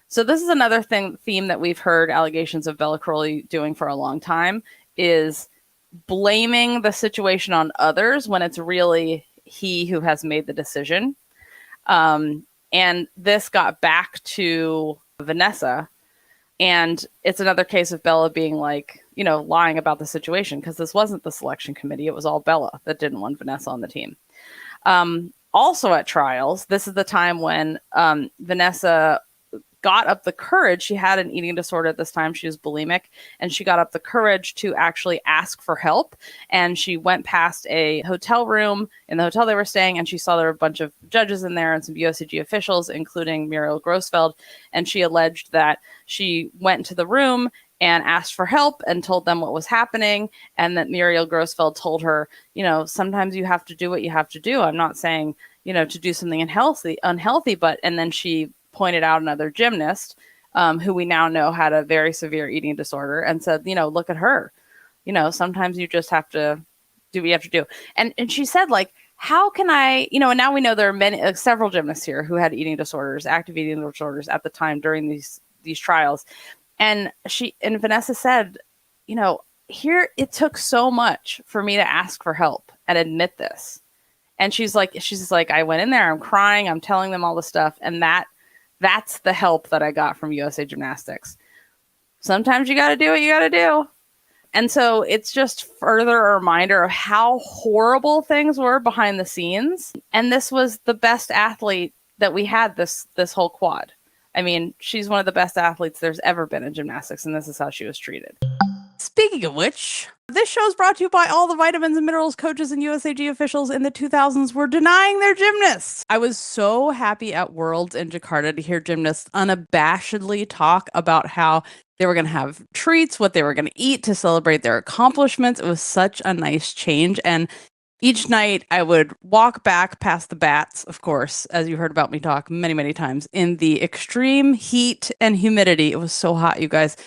So this is another theme that we've heard allegations of Bela Karolyi doing for a long time, is blaming the situation on others when it's really he who has made the decision. And this got back to Vanessa. And it's another case of Bela being like, you know, lying about the situation, because this wasn't the selection committee. It was all Bela that didn't want Vanessa on the team. Also at trials, this is the time when Vanessa got up the courage. She had an eating disorder at this time. She was bulimic, and she got up the courage to actually ask for help. And she went past a hotel room in the hotel they were staying, and she saw there were a bunch of judges in there and some USAG officials, including Muriel Grossfeld. And she alleged that she went into the room and asked for help and told them what was happening. And that Muriel Grossfeld told her, you know, sometimes you have to do what you have to do. I'm not saying, you know, to do something unhealthy, but, and then she pointed out another gymnast who we now know had a very severe eating disorder and said, you know, look at her, you know, sometimes you just have to do what you have to do. And she said, like, how can I, you know, and now we know there are several gymnasts here who had eating disorders, active eating disorders at the time during these trials. And Vanessa said, you know, here, it took so much for me to ask for help and admit this. And she's like, I went in there, I'm crying, I'm telling them all the stuff. And that's the help that I got from USA Gymnastics. Sometimes you got to do what you got to do. And so it's just further a reminder of how horrible things were behind the scenes. And this was the best athlete that we had this whole quad. I mean, she's one of the best athletes there's ever been in gymnastics, and this is how she was treated. Speaking of which, this show is brought to you by all the vitamins and minerals coaches and USAG officials in the 2000s were denying their gymnasts. I was so happy at Worlds in Jakarta to hear gymnasts unabashedly talk about how they were going to have treats, what they were going to eat to celebrate their accomplishments. It was such a nice change. And each night I would walk back past the bats, of course, as you heard about me talk many, many times, in the extreme heat and humidity. It was so hot, you guys.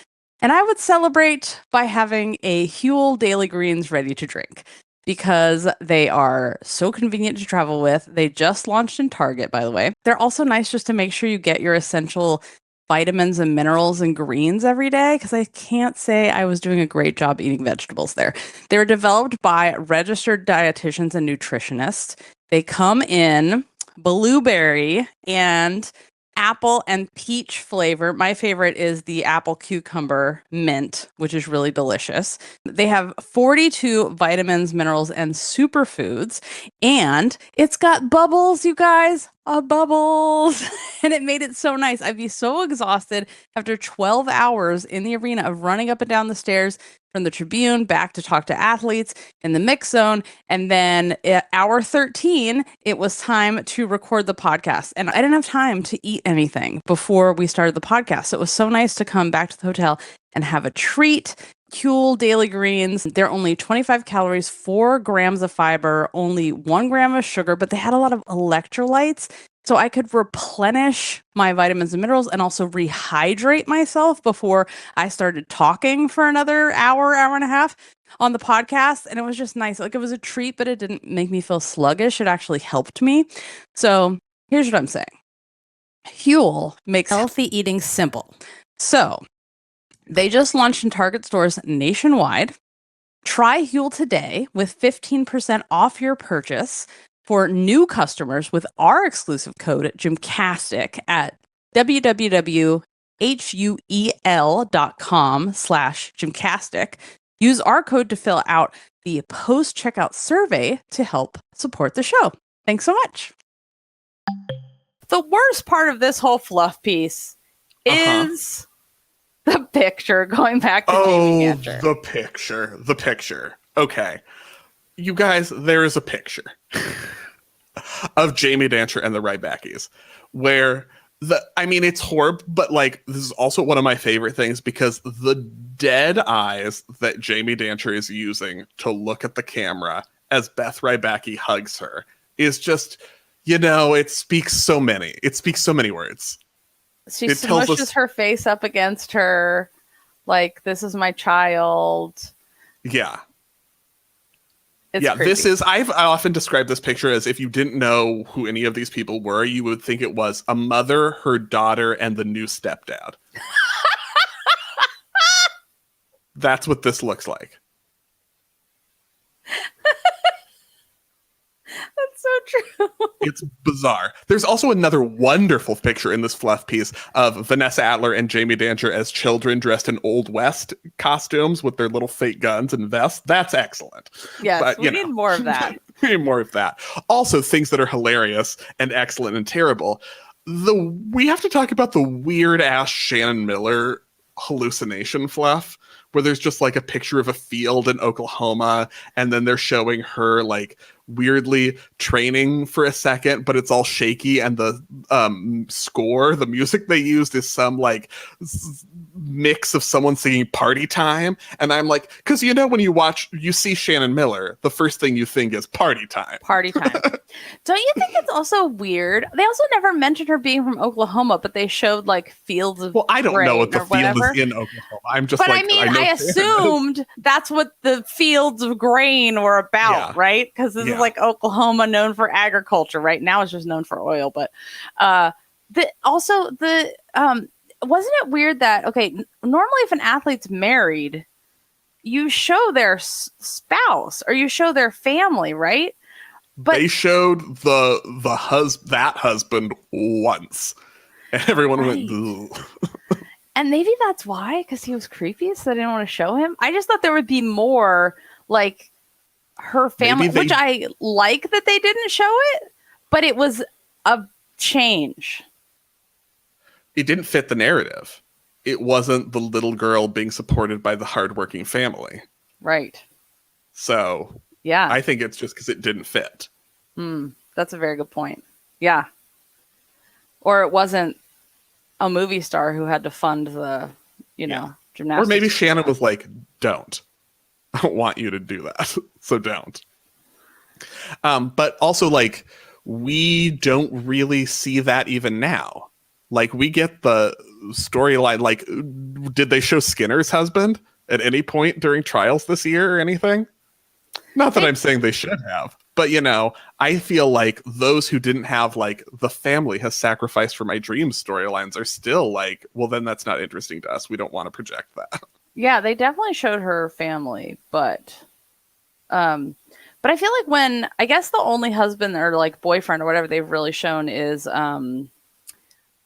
And I would celebrate by having a Huel Daily Greens ready to drink because they are so convenient to travel with. They just launched in Target, by the way. They're also nice just to make sure you get your essential vitamins and minerals and greens every day, because I can't say I was doing a great job eating vegetables there. They were developed by registered dietitians and nutritionists. They come in blueberry and apple and peach flavor. My favorite is the apple cucumber mint, which is really delicious. They have 42 vitamins, minerals, and superfoods, and it's got bubbles, you guys. Bubbles. And it made it so nice. I'd be so exhausted after 12 hours in the arena of running up and down the stairs from the tribune back to talk to athletes in the mix zone. And then at hour 13, it was time to record the podcast. And I didn't have time to eat anything before we started the podcast. So it was so nice to come back to the hotel and have a treat. Huel Daily Greens. They're only 25 calories, 4 grams of fiber, only 1 gram of sugar, but they had a lot of electrolytes. So I could replenish my vitamins and minerals and also rehydrate myself before I started talking for another hour and a half on the podcast. And it was just nice. Like, it was a treat, but it didn't make me feel sluggish. It actually helped me. So here's what I'm saying. Huel makes healthy eating simple. So they just launched in Target stores nationwide. Try Huel today with 15% off your purchase for new customers with our exclusive code at GymCastic at www.huel.com/GymCastic. Use our code to fill out the post-checkout survey to help support the show. Thanks so much. The worst part of this whole fluff piece is the picture, going back to Jamie Dantzscher. The picture. Okay. You guys, there is a picture of Jamie Dantzscher and the Rybackis where it's horrible, but like, this is also one of my favorite things because the dead eyes that Jamie Dantzscher is using to look at the camera as Beth Rybacki hugs her is just, it speaks so many words. She smushes her face up against her, like, this is my child. Yeah. It's creepy. I often describe this picture as if you didn't know who any of these people were, you would think it was a mother, her daughter, and the new stepdad. That's what this looks like. That's so true. It's bizarre. There's also another wonderful picture in this fluff piece of Vanessa Atler and Jamie Dantzscher as children dressed in Old West costumes with their little fake guns and vests. That's excellent. Yes, but, we need more of that. We need more of that. Also, things that are hilarious and excellent and terrible. We have to talk about the weird-ass Shannon Miller hallucination fluff, where there's just like a picture of a field in Oklahoma, and then they're showing her like weirdly training for a second, but it's all shaky, and the score, the music they used is some like mix of someone singing Party Time, and I'm like, because when you see Shannon Miller, the first thing you think is Party Time. Don't you think it's also weird? They also never mentioned her being from Oklahoma, but they showed like fields of I don't know what the field is in Oklahoma. I'm just I assumed that's what the fields of grain were about, right? Because this is like Oklahoma, known for agriculture. Right now it's just known for oil, but wasn't it weird that normally if an athlete's married, you show their spouse or you show their family, right? But they showed that husband once, and everyone went, ugh. And maybe that's why, because he was creepy, so they didn't want to show him. I just thought there would be more, like, her family, which I like that they didn't show it, but it was a change. It didn't fit the narrative. It wasn't the little girl being supported by the hardworking family. Right. So, yeah, I think it's just because it didn't fit. That's a very good point. Yeah. Or it wasn't a movie star who had to fund the, gymnastics. Or maybe Shannon was like, don't. I don't want you to do that. So don't. But also, like, we don't really see that even now. Like, we get the storyline. Like, did they show Skinner's husband at any point during trials this year or anything? Not that I'm saying they should have. But, I feel like those who didn't have, like, the family has sacrificed for my dreams storylines are still like, well, then that's not interesting to us. We don't want to project that. Yeah, they definitely showed her family, but I feel like I guess the only husband or, like, boyfriend or whatever they've really shown is,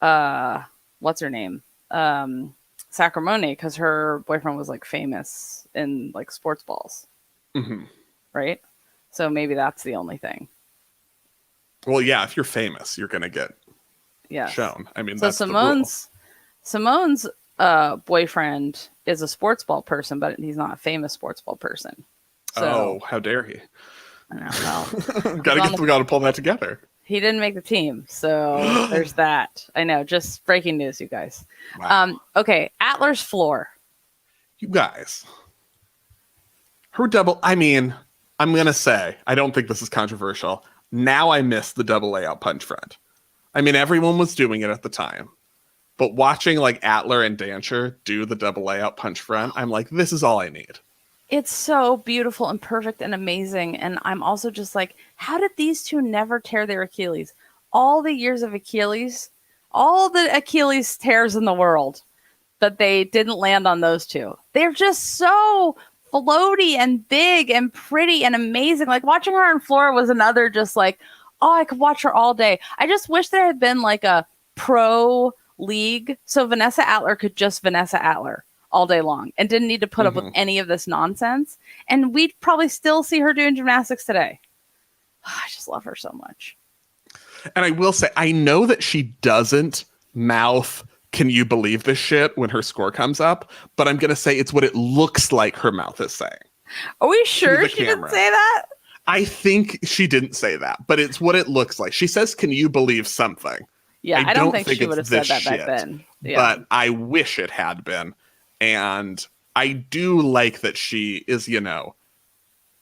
what's her name? Sacramone, because her boyfriend was, like, famous in, like, sports balls. Mm-hmm. Right? So maybe that's the only thing. Well, yeah, if you're famous, you're going to get shown. I mean, so that's Simone's boyfriend is a sports ball person, but he's not a famous sports ball person. So, how dare he? I don't know. We got to pull that together. He didn't make the team, so there's that. I know, just breaking news, you guys. Wow. Okay, Atler's floor. You guys. Her double, I mean, I'm going to say, I don't think this is controversial. Now I miss the double layout punch front. I mean, everyone was doing it at the time. But watching, like, Atler and Dantzscher do the double layout punch front, I'm like, this is all I need. It's so beautiful and perfect and amazing. And I'm also just like, how did these two never tear their Achilles? All the years of Achilles, all the Achilles tears in the world, that they didn't land on those two. They're just so floaty and big and pretty and amazing. Like, watching her on floor was another just like, oh, I could watch her all day. I just wish there had been, like, a pro league so Vanessa Atler could just Vanessa Atler all day long and didn't need to put up with any of this nonsense. And we'd probably still see her doing gymnastics today. I just love her so much. And I will say, I know that she doesn't mouth, "Can you believe this shit?" when her score comes up, but I'm going to say it's what it looks like her mouth is saying. Are we sure she didn't say that? I think she didn't say that, but it's what it looks like. She says, "Can you believe something?" Yeah, I don't think she would have said that back then. Yeah. But I wish it had been. And I do like that she is,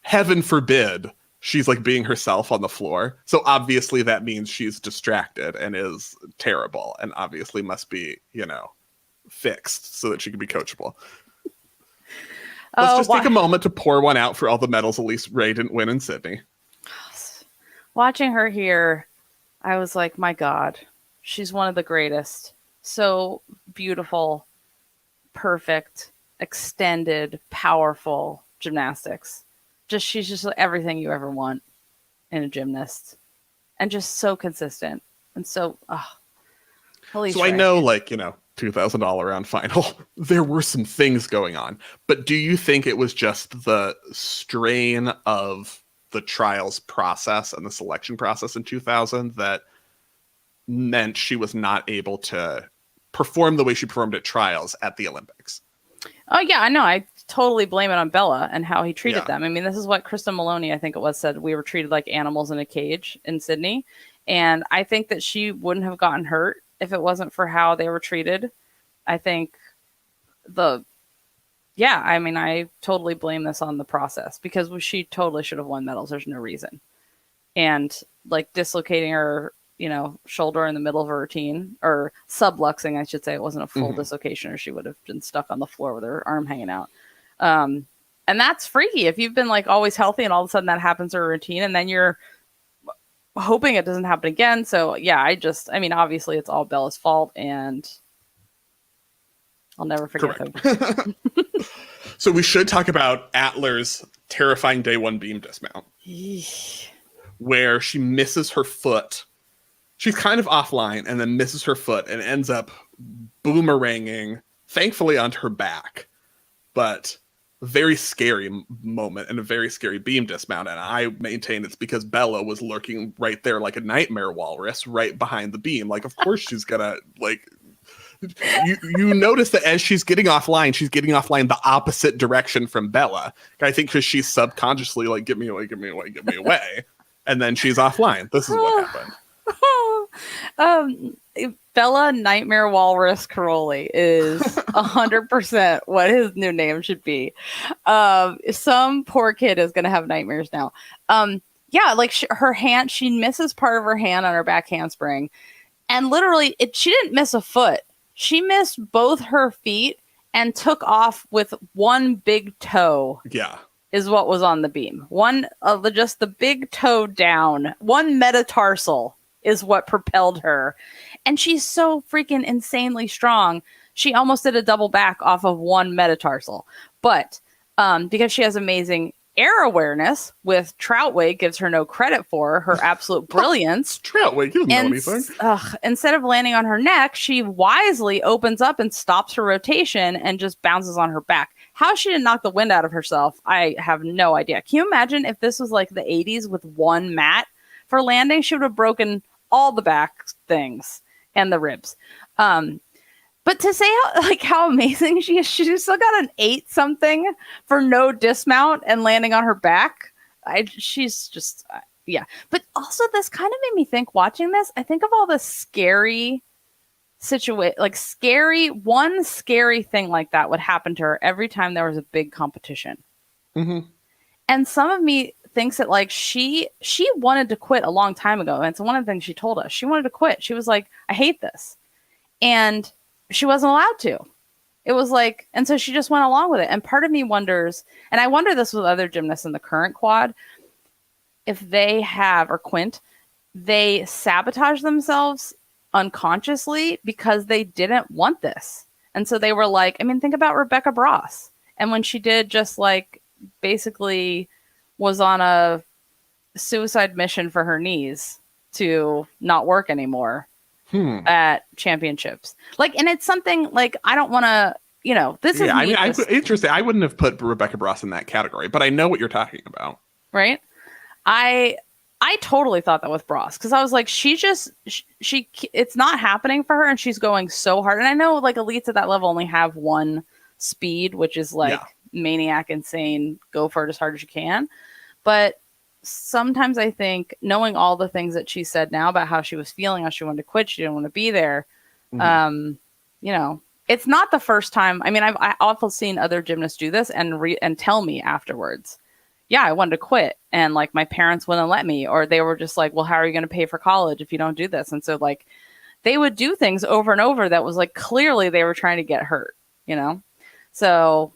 heaven forbid, she's, like, being herself on the floor. So obviously that means she's distracted and is terrible and obviously must be, fixed so that she can be coachable. Let's just take a moment to pour one out for all the medals Elise Ray didn't win in Sydney. Watching her here, I was like, my God, she's one of the greatest. So beautiful, perfect, extended, powerful gymnastics. She's just everything you ever want in a gymnast. And just so consistent. And so, holy shit. So I know, like, $2,000 round final, there were some things going on. But do you think it was just the strain of the trials process and the selection process in 2000 that meant she was not able to perform the way she performed at trials at the Olympics? Oh, yeah, I know. I totally blame it on Bela and how he treated them. I mean, this is what Krista Maloney, I think it was, said. We were treated like animals in a cage in Sydney. And I think that she wouldn't have gotten hurt if it wasn't for how they were treated. I think I totally blame this on the process because she totally should have won medals. There's no reason. And, like, dislocating her, shoulder in the middle of her routine, or subluxing, I should say. It wasn't a full dislocation, or she would have been stuck on the floor with her arm hanging out. And that's freaky. If you've been, like, always healthy and all of a sudden that happens to a routine and then you're hoping it doesn't happen again. So yeah, obviously it's all Bela's fault and I'll never forget him. So we should talk about Atler's terrifying day one beam dismount, where she misses her foot. She's kind of offline and then misses her foot and ends up boomeranging thankfully onto her back, but very scary moment and a very scary beam dismount. And I maintain it's because Bela was lurking right there like a nightmare walrus right behind the beam. Like, of course she's gonna, like, you notice that as she's getting offline the opposite direction from Bela. I think because she's subconsciously like, get me away, get me away, get me away. And then she's offline. This is what happened. Bela Nightmare Walrus Karolyi is 100% what his new name should be. Some poor kid is going to have nightmares now. Yeah, like her hand, she misses part of her hand on her back handspring. And literally, she didn't miss a foot. She missed both her feet and took off with one big toe. Yeah. Is what was on the beam. One of just the big toe down, one metatarsal is what propelled her. And she's so freaking insanely strong. She almost did a double back off of one metatarsal. But because she has amazing air awareness, with Troutway gives her no credit for her absolute brilliance. Troutway, you don't know anything. Instead of landing on her neck, she wisely opens up and stops her rotation and just bounces on her back. How she didn't knock the wind out of herself, I have no idea. Can you imagine if this was like the 80s with one mat for landing? She would have broken all the back things and the ribs. But to say how amazing she is, she still got an 8-something for no dismount and landing on her back. She's just, yeah. But also this kind of made me think, watching this, I think of all the scary situation, like one scary thing like that would happen to her every time there was a big competition. Mm-hmm. And some of me thinks that like she wanted to quit a long time ago. And it's one of the things she told us. She wanted to quit. She was like, I hate this. And she wasn't allowed to. It was like, and so she just went along with it. And part of me wonders, and I wonder this with other gymnasts in the current quad, if they have, or Quint, they sabotage themselves unconsciously because they didn't want this. And so they were like, I mean, think about Rebecca Bross. And when she did just like basically was on a suicide mission for her knees to not work anymore at championships. Like, and it's something like, I don't want to, this is, I mean, interesting. I wouldn't have put Rebecca Bross in that category, but I know what you're talking about. Right. I totally thought that with Bross, because I was like, she it's not happening for her, and she's going so hard. And I know like elites at that level only have one speed, which is like maniac, insane, go for it as hard as you can. But sometimes I think, knowing all the things that she said now about how she was feeling, how she wanted to quit, she didn't want to be there. It's not the first time. I mean, I've often seen other gymnasts do this and tell me afterwards, yeah, I wanted to quit, and like my parents wouldn't let me, or they were just like, well, how are you going to pay for college if you don't do this? And so like they would do things over and over that was like, clearly they were trying to get hurt, So,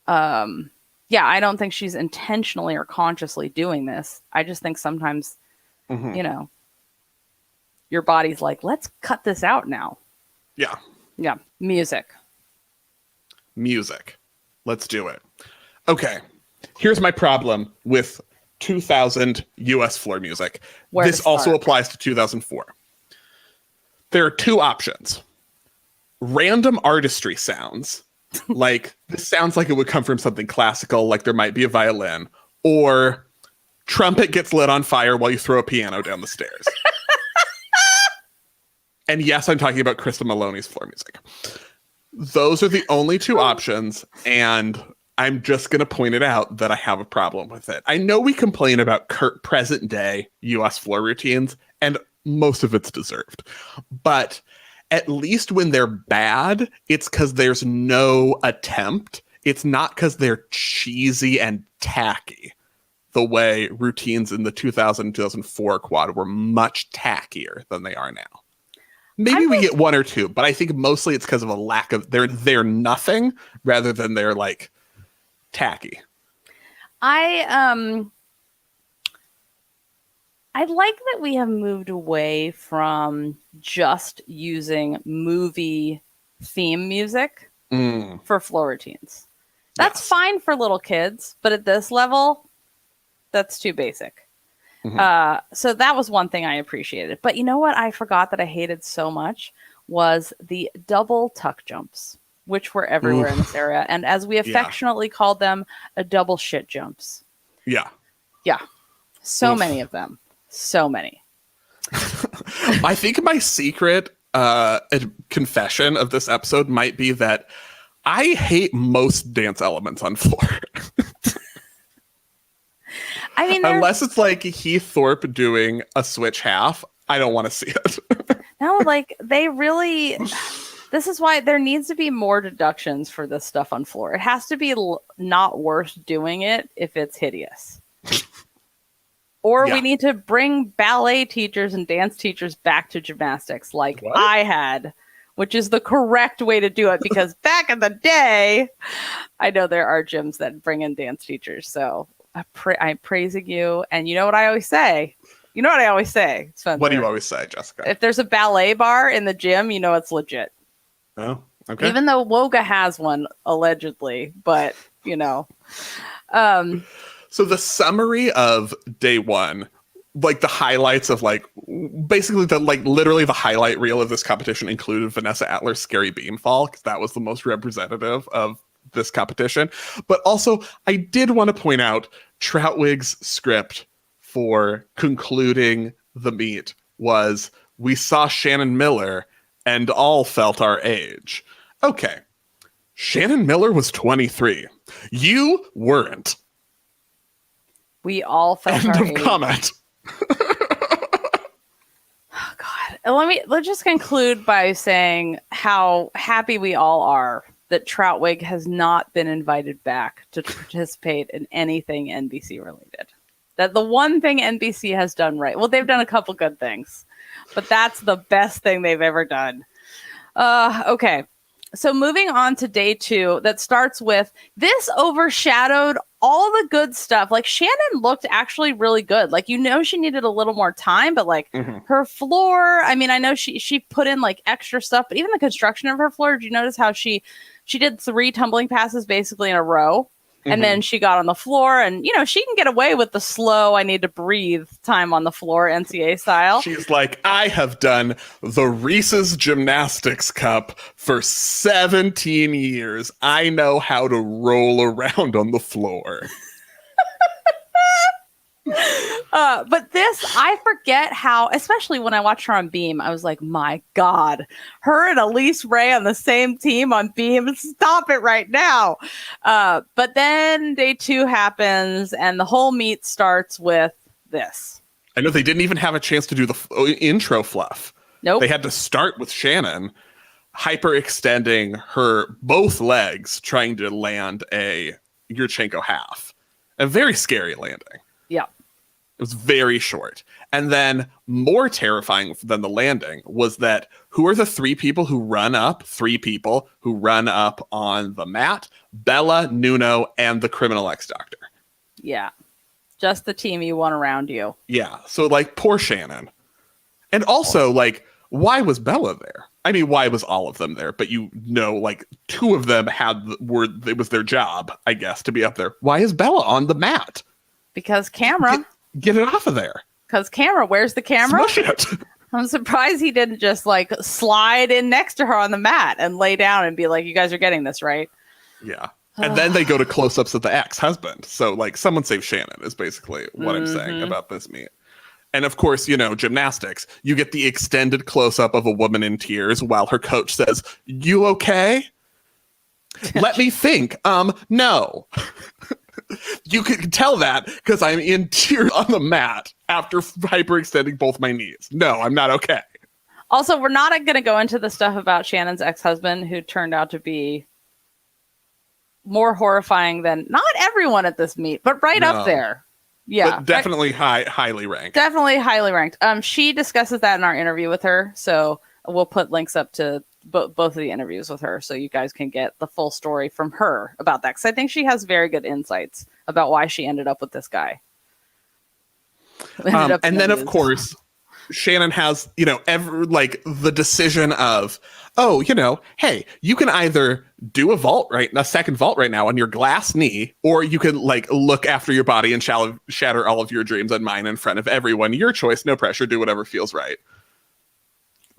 yeah, I don't think she's intentionally or consciously doing this. I just think sometimes, your body's like, let's cut this out now. Yeah. Yeah. Music. Let's do it. Okay. Here's my problem with 2000 US floor music. This also applies to 2004. There are two options. Random artistry sounds. Like, this sounds like it would come from something classical, like there might be a violin, or trumpet gets lit on fire while you throw a piano down the stairs. And yes, I'm talking about Krista Maloney's floor music. Those are the only two options, and I'm just going to point it out that I have a problem with it. I know we complain about present day US floor routines, and most of it's deserved. But at least when they're bad, it's because there's no attempt. It's not because they're cheesy and tacky. The way routines in the 2004 quad were much tackier than they are now. Maybe we get one or two, but I think mostly it's because of a lack of they're nothing rather than they're like tacky. I like that we have moved away from just using movie theme music for floor routines. That's fine for little kids, but at this level, that's too basic. So that was one thing I appreciated. But you know what I forgot that I hated so much was the double tuck jumps which were everywhere in this area. And as we affectionately called them, a double shit jumps. Yeah. Yeah. So many of them. So many. I think my secret confession of this episode might be that I hate most dance elements on floor. I mean, unless it's like Heath Thorpe doing a switch half, I don't want to see it. No, like they really. This is why there needs to be more deductions for this stuff on floor. It has to be not worth doing it if it's hideous. Or we need to bring ballet teachers and dance teachers back to gymnastics like I had, which is the correct way to do it. Because back in the day, I know there are gyms that bring in dance teachers. So I'm praising you. And you know what I always say? Spencer? What do you always say, Jessica? If there's a ballet bar in the gym, you know it's legit. Oh, okay. Even though Woga has one, allegedly. But, you know. So the summary of day one, like the highlights of like basically literally the highlight reel of this competition included Vanessa Atler's scary beam fall, because that was the most representative of this competition. But also I did want to point out Troutwig's script for concluding the meet was, "We saw Shannon Miller and all felt our age." Okay. Shannon Miller was 23. You weren't. We all felt End our of age. comment. Oh, God. Let's just conclude by saying how happy we all are that Troutwig has not been invited back to participate in anything NBC related. That the one thing NBC has done right. Well, they've done a couple good things, but that's the best thing they've ever done. Okay. So moving on to day 2, that starts with this overshadowed all the good stuff. Like Shannon looked actually really good. Like, you know, she needed a little more time, but like her floor, I mean, I know she put in like extra stuff, but even the construction of her floor, did you notice how she did 3 tumbling passes basically in a row? And then she got on the floor, and, you know, she can get away with the slow, I need to breathe time on the floor, NCAA style. She's like, I have done the Reese's Gymnastics Cup for 17 years. I know how to roll around on the floor. But this, I forget how, especially when I watched her on Beam, I was like, my God, her and Elise Ray on the same team on Beam, stop it right now. But then day 2 happens and the whole meet starts with this. I know they didn't even have a chance to do the intro fluff. Nope. They had to start with Shannon hyperextending her both legs, trying to land a Yurchenko half. A very scary landing. Yeah. It was very short. And then more terrifying than the landing was that who are the 3 people who run up? 3 people who run up on the mat? Bela, Nunno, and the criminal ex-doctor. Yeah. Just the team you want around you. Yeah. So, like, poor Shannon. And also, like, why was Bela there? I mean, why was all of them there? But you know, like, 2 of them it was their job, I guess, to be up there. Why is Bela on the mat? Because camera. Get it off of there. Because camera. Where's the camera? Smush it. I'm surprised he didn't just like slide in next to her on the mat and lay down and be like, you guys are getting this, right? Yeah. And then they go to close-ups of the ex-husband. So, like, someone save Shannon is basically what I'm saying about this meet. And, of course, you know, gymnastics. You get the extended close-up of a woman in tears while her coach says, "You okay?" Let me think. No. You can tell that because I'm in tears on the mat after hyperextending both my knees. No, I'm not okay. Also, we're not going to go into the stuff about Shannon's ex-husband, who turned out to be more horrifying than not everyone at this meet, but up there. Yeah, but definitely highly ranked. Definitely highly ranked. She discusses that in our interview with her, so we'll put links up to both of the interviews with her, so you guys can get the full story from her about that. Because I think she has very good insights about why she ended up with this guy. And then, of course, Shannon has, you know, the decision of, oh, you know, hey, you can either do a second vault right now on your glass knee, or you can like look after your body and shatter all of your dreams and mine in front of everyone. Your choice, no pressure, do whatever feels right.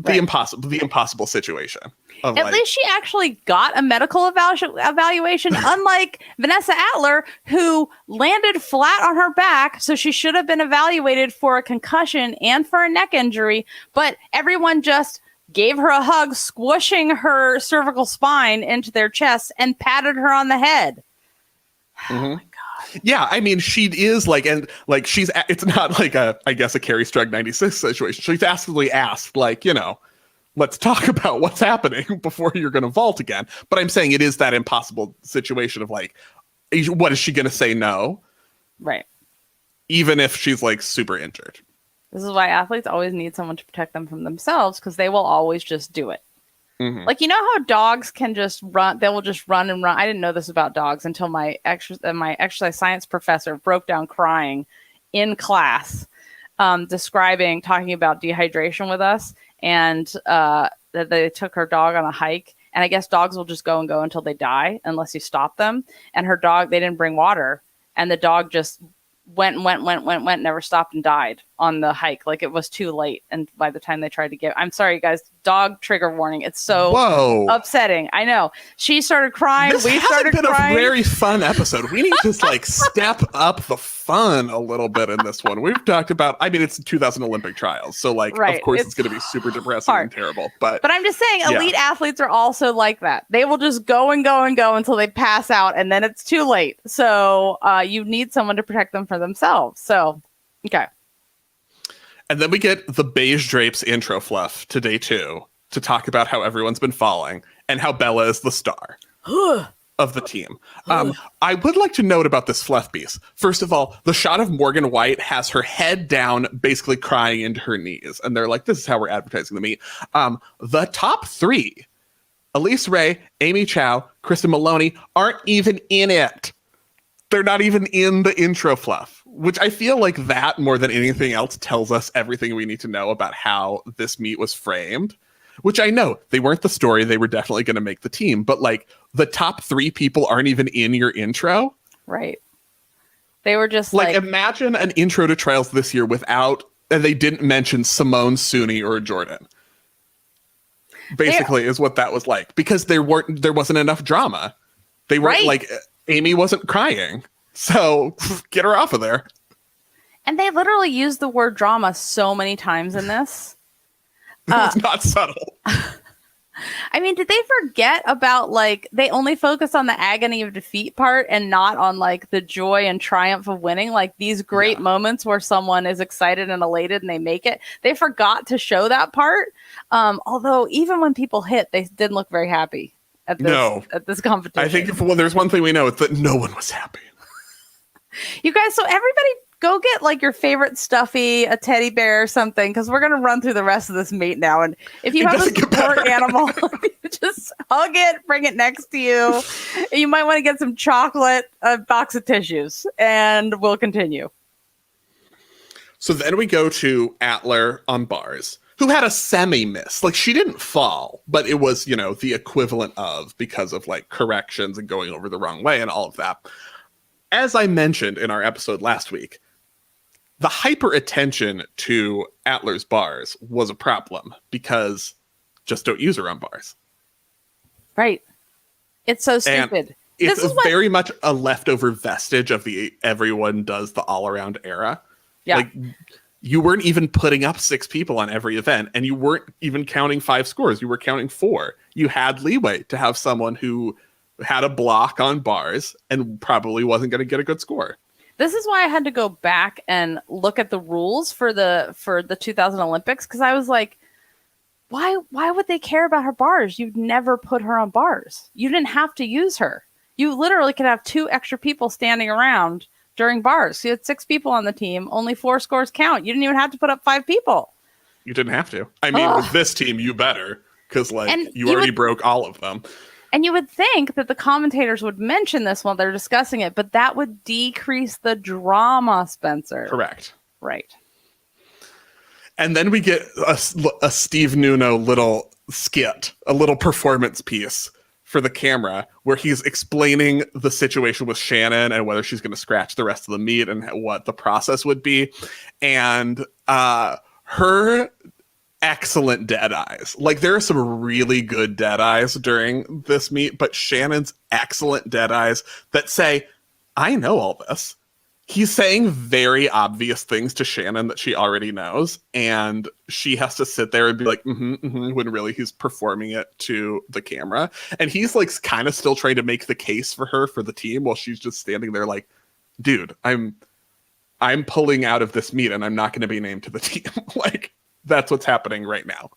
the impossible situation. At least she actually got a medical evaluation, unlike Vanessa Atler, who landed flat on her back. So she should have been evaluated for a concussion and for a neck injury. But everyone just gave her a hug, squishing her cervical spine into their chest and patted her on the head. Mm-hmm. Oh my God. Yeah, I mean, she is like, and like it's not like a Carrie Strug 96 situation. She's actually asked, like, let's talk about what's happening before you're going to vault again. But I'm saying it is that impossible situation of like, what is she going to say no? Right. Even if she's like super injured. This is why athletes always need someone to protect them from themselves, because they will always just do it. Mm-hmm. Like, how dogs can just run? They will just run and run. I didn't know this about dogs until my exercise science professor broke down crying in class, talking about dehydration with us. And that they took her dog on a hike, and I guess dogs will just go and go until they die unless you stop them. And her dog, they didn't bring water, and the dog just went, never stopped, and died on the hike. Like, it was too late. And by the time they tried to I'm sorry, guys, dog trigger warning. It's so upsetting. I know. She started crying. We started crying. It's been a very fun episode. We need to like step up the fun a little bit in this one. We've talked about, it's 2000 Olympic trials. So like, of course it's going to be super depressing and terrible. But I'm just saying elite athletes are also like that. They will just go and go and go until they pass out, and then it's too late. So you need someone to protect them from themselves. So, okay. And then we get the Beige Drapes intro fluff to day 2 to talk about how everyone's been falling and how Bela is the star of the team. I would like to note about this fluff piece. First of all, the shot of Morgan White has her head down, basically crying into her knees. And they're like, this is how we're advertising the meet. The top 3, Elise Ray, Amy Chow, Kristen Maloney, aren't even in it. They're not even in the intro fluff, which I feel like that more than anything else tells us everything we need to know about how this meet was framed, which I know they weren't the story. They were definitely going to make the team, but like the top 3 people aren't even in your intro. Right. They were just like imagine an intro to trials this year and they didn't mention Simone, Suni, or Jordan. Basically is what that was like, because there wasn't enough drama. They weren't like, Amy wasn't crying, so get her off of there. And they literally used the word drama so many times in this. It was not subtle. Did they forget about, like, they only focused on the agony of defeat part and not on, like, the joy and triumph of winning? Like, these great moments where someone is excited and elated and they make it. They forgot to show that part. Although, even when people hit, they didn't look very happy at this competition. I think if there's one thing we know, it's that no one was happy. You guys, so everybody go get like your favorite stuffy, a teddy bear or something, because we're going to run through the rest of this meet now. And if you have a support animal, just hug it, bring it next to you. You might want to get some chocolate, a box of tissues, and we'll continue. So then we go to Atler on bars, who had a semi-miss. Like, she didn't fall, but it was, the equivalent of, because of like corrections and going over the wrong way and all of that. As I mentioned in our episode last week, the hyper attention to Atler's bars was a problem, because just don't use her on bars. Right. It's so stupid. And it's very much a leftover vestige of the everyone does the all-around era. Yeah. Like, you weren't even putting up 6 people on every event, and you weren't even counting 5 scores. You were counting 4. You had leeway to have someone who had a block on bars and probably wasn't going to get a good score. This is why I had to go back and look at the rules for the 2000 Olympics, because I was like, why would they care about her bars? You'd never put her on bars. You didn't have to use her. You literally could have 2 extra people standing around during bars. So you had 6 people on the team, only 4 scores count. You didn't even have to put up 5 people. You didn't have to. With this team, you better, because you already broke all of them. And you would think that the commentators would mention this while they're discussing it, but that would decrease the drama, Spencer. Correct. Right. And then we get a Steve Nunno little skit, a little performance piece for the camera, where he's explaining the situation with Shannon and whether she's going to scratch the rest of the meet and what the process would be. And her excellent dead eyes. Like, there are some really good dead eyes during this meet, but Shannon's excellent dead eyes that say, I know all this. He's saying very obvious things to Shannon that she already knows, and she has to sit there and be like, when really he's performing it to the camera. And he's like kind of still trying to make the case for her for the team while she's just standing there like, dude, I'm pulling out of this meet and I'm not going to be named to the team. Like, that's what's happening right now.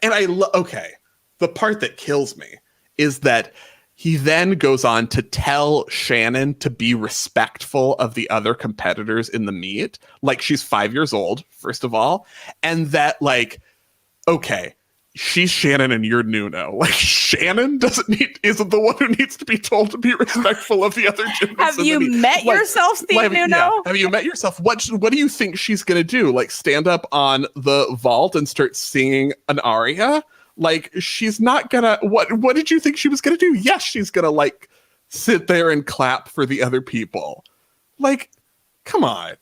And the part that kills me is that he then goes on to tell Shannon to be respectful of the other competitors in the meet. Like, she's 5 years old, first of all. And that, like, okay, she's Shannon and you're Nunno. Like, Shannon isn't the one who needs to be told to be respectful of the other gymnasts. Have you met yourself, Steve Nunno? Yeah. Have you met yourself? What do you think she's going to do? Like, stand up on the vault and start singing an aria? Like, she's not gonna, what did you think she was gonna do? Yes, she's gonna, like, sit there and clap for the other people. Like, come on.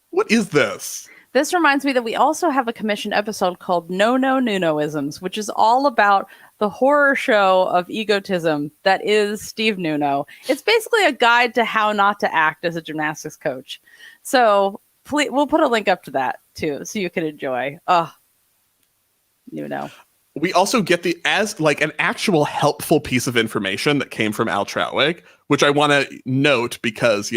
What is this? This reminds me that we also have a commissioned episode called No Nunnoisms, which is all about the horror show of egotism that is Steve Nunno. It's basically a guide to how not to act as a gymnastics coach. So please, we'll put a link up to that too, so you can enjoy. Nunno. We also get as an actual helpful piece of information that came from Al Trautwig, which I want to note because,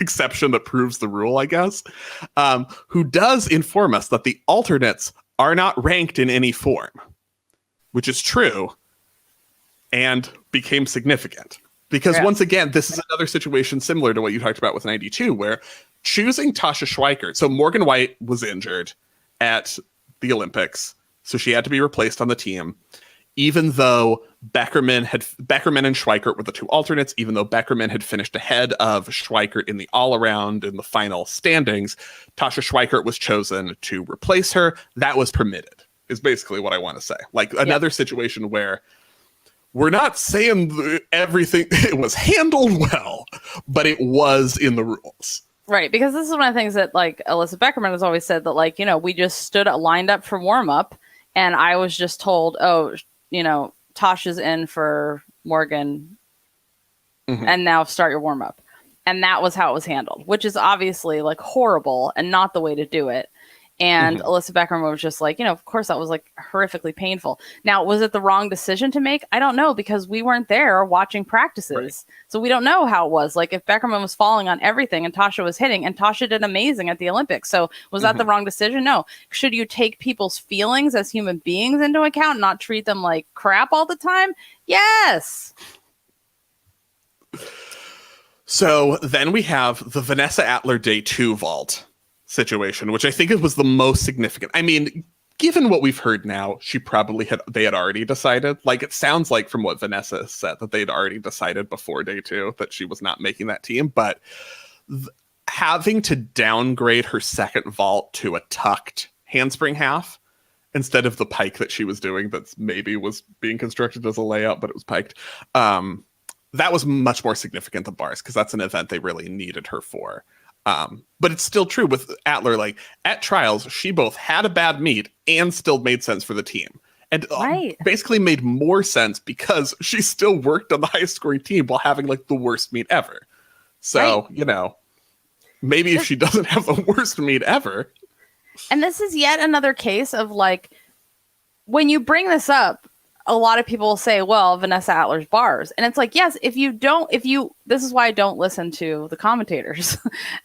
exception that proves the rule, I guess, who does inform us that the alternates are not ranked in any form, which is true and became significant. Because once again, this is another situation similar to what you talked about with 92, where choosing Tasha Schwikert, so Morgan White was injured at the Olympics, so she had to be replaced on the team, even though Beckerman and Schwikert were the two alternates, even though Beckerman had finished ahead of Schwikert in the all-around in the final standings. Tasha Schwikert was chosen to replace her. That was permitted, is basically what I want to say. Like, another situation where we're not saying everything, it was handled well, but it was in the rules. Right, because this is one of the things that, like, Alyssa Beckerman has always said, that, like, we just lined up for warm-up, and I was just told, Tasha's in for Morgan, and now start your warm-up. And that was how it was handled, which is obviously, like, horrible and not the way to do it. And Alyssa Beckerman was just like, of course that was, like, horrifically painful. Now, was it the wrong decision to make? I don't know, because we weren't there watching practices. Right. So we don't know how it was. Like, if Beckerman was falling on everything and Tasha was hitting, and Tasha did amazing at the Olympics. So was that the wrong decision? No. Should you take people's feelings as human beings into account and not treat them like crap all the time? Yes. So then we have the Vanessa Atler Day 2 vault situation, which I think it was the most significant. I mean, given what we've heard now, they had already decided. Like, it sounds like from what Vanessa said that they'd already decided before Day 2 that she was not making that team. But having to downgrade her second vault to a tucked handspring half instead of the pike that she was doing, that maybe was being constructed as a layout, but it was piked. That was much more significant than bars, because that's an event they really needed her for. But it's still true with Atler. Like, at trials, she both had a bad meet and still made sense for the team. And basically made more sense because she still worked on the highest scoring team while having, like, the worst meet ever. So, maybe if she doesn't have the worst meet ever. And this is yet another case of, like, when you bring this up, a lot of people will say, well, Vanessa Atler's bars. And it's like, yes, this is why I don't listen to the commentators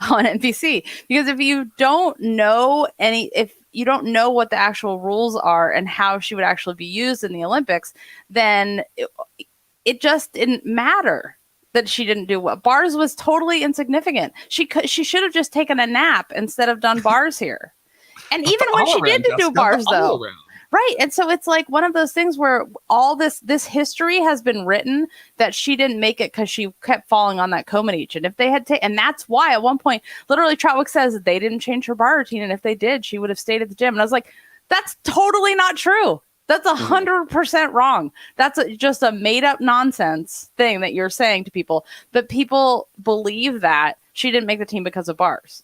on NBC, because if you don't know what the actual rules are and how she would actually be used in the Olympics, then it just didn't matter that she didn't do what bars was totally insignificant. She should have just taken a nap instead of done bars here. And even when she did do bars, though. Right. And so it's like one of those things where all this history has been written that she didn't make it because she kept falling on that Comaneci. And if they had and that's why at one point, literally Trautwig says that they didn't change her bar routine. And if they did, she would have stayed at the gym. And I was like, that's totally not true. That's 100% wrong. That's just a made up nonsense thing that you're saying to people. But people believe that she didn't make the team because of bars.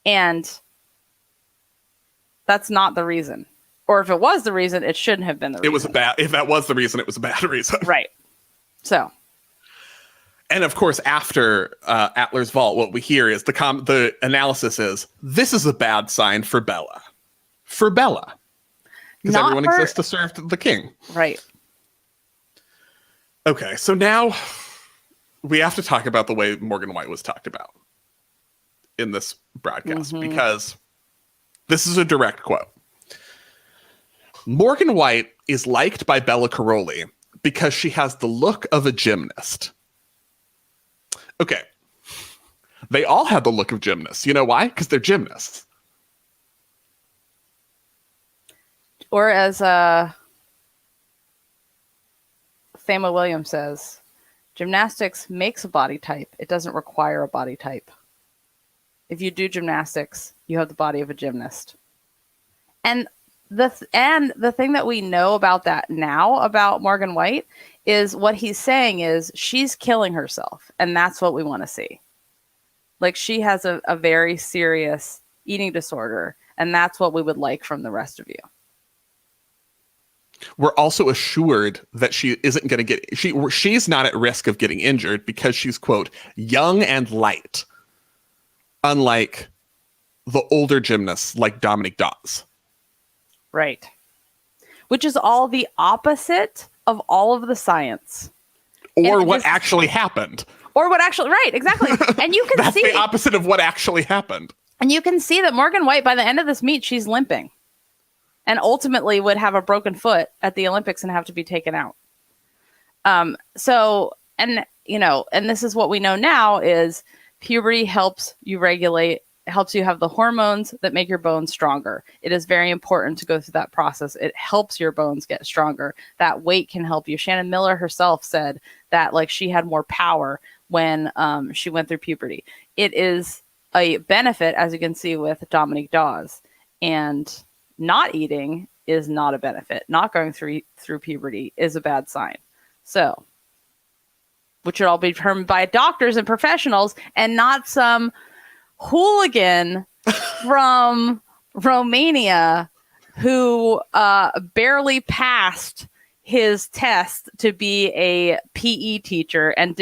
And That's not the reason. Or if it was the reason, it shouldn't have been the reason. If that was the reason, it was a bad reason. Right. So. And of course, after Atler's vault, what we hear is the analysis is, this is a bad sign for Bela. For Bela. Because everyone exists to serve the king. Right. Okay, so now we have to talk about the way Morgan White was talked about in this broadcast, because this is a direct quote. Morgan White is liked by Bela Karolyi because she has the look of a gymnast. Okay. They all have the look of gymnasts. You know why? Because they're gymnasts. Or as Thama Williams says, gymnastics makes a body type. It doesn't require a body type. If you do gymnastics, you have the body of a gymnast. And the thing that we know about that now about Morgan White is what he's saying is she's killing herself. And that's what we want to see. Like, she has a very serious eating disorder. And that's what we would like from the rest of you. We're also assured that she isn't going to get... She's not at risk of getting injured because she's, quote, young and light. Unlike the older gymnasts like Dominique Dawes. Right. Which is all the opposite of all of the science. Or what actually happened. Or what actually... Right, exactly. And you can That's see... the opposite of what actually happened. And you can see that Morgan White, by the end of this meet, she's limping. And ultimately would have a broken foot at the Olympics and have to be taken out. And this is what we know now is puberty helps you helps you have the hormones that make your bones stronger. It is very important to go through that process. It helps your bones get stronger. That weight can help you. Shannon Miller herself said that she had more power when she went through puberty. It is a benefit, as you can see with Dominique Dawes. And not eating is not a benefit. Not going through puberty is a bad sign. So, which should all be determined by doctors and professionals and not some hooligan from Romania who barely passed his test to be a PE teacher and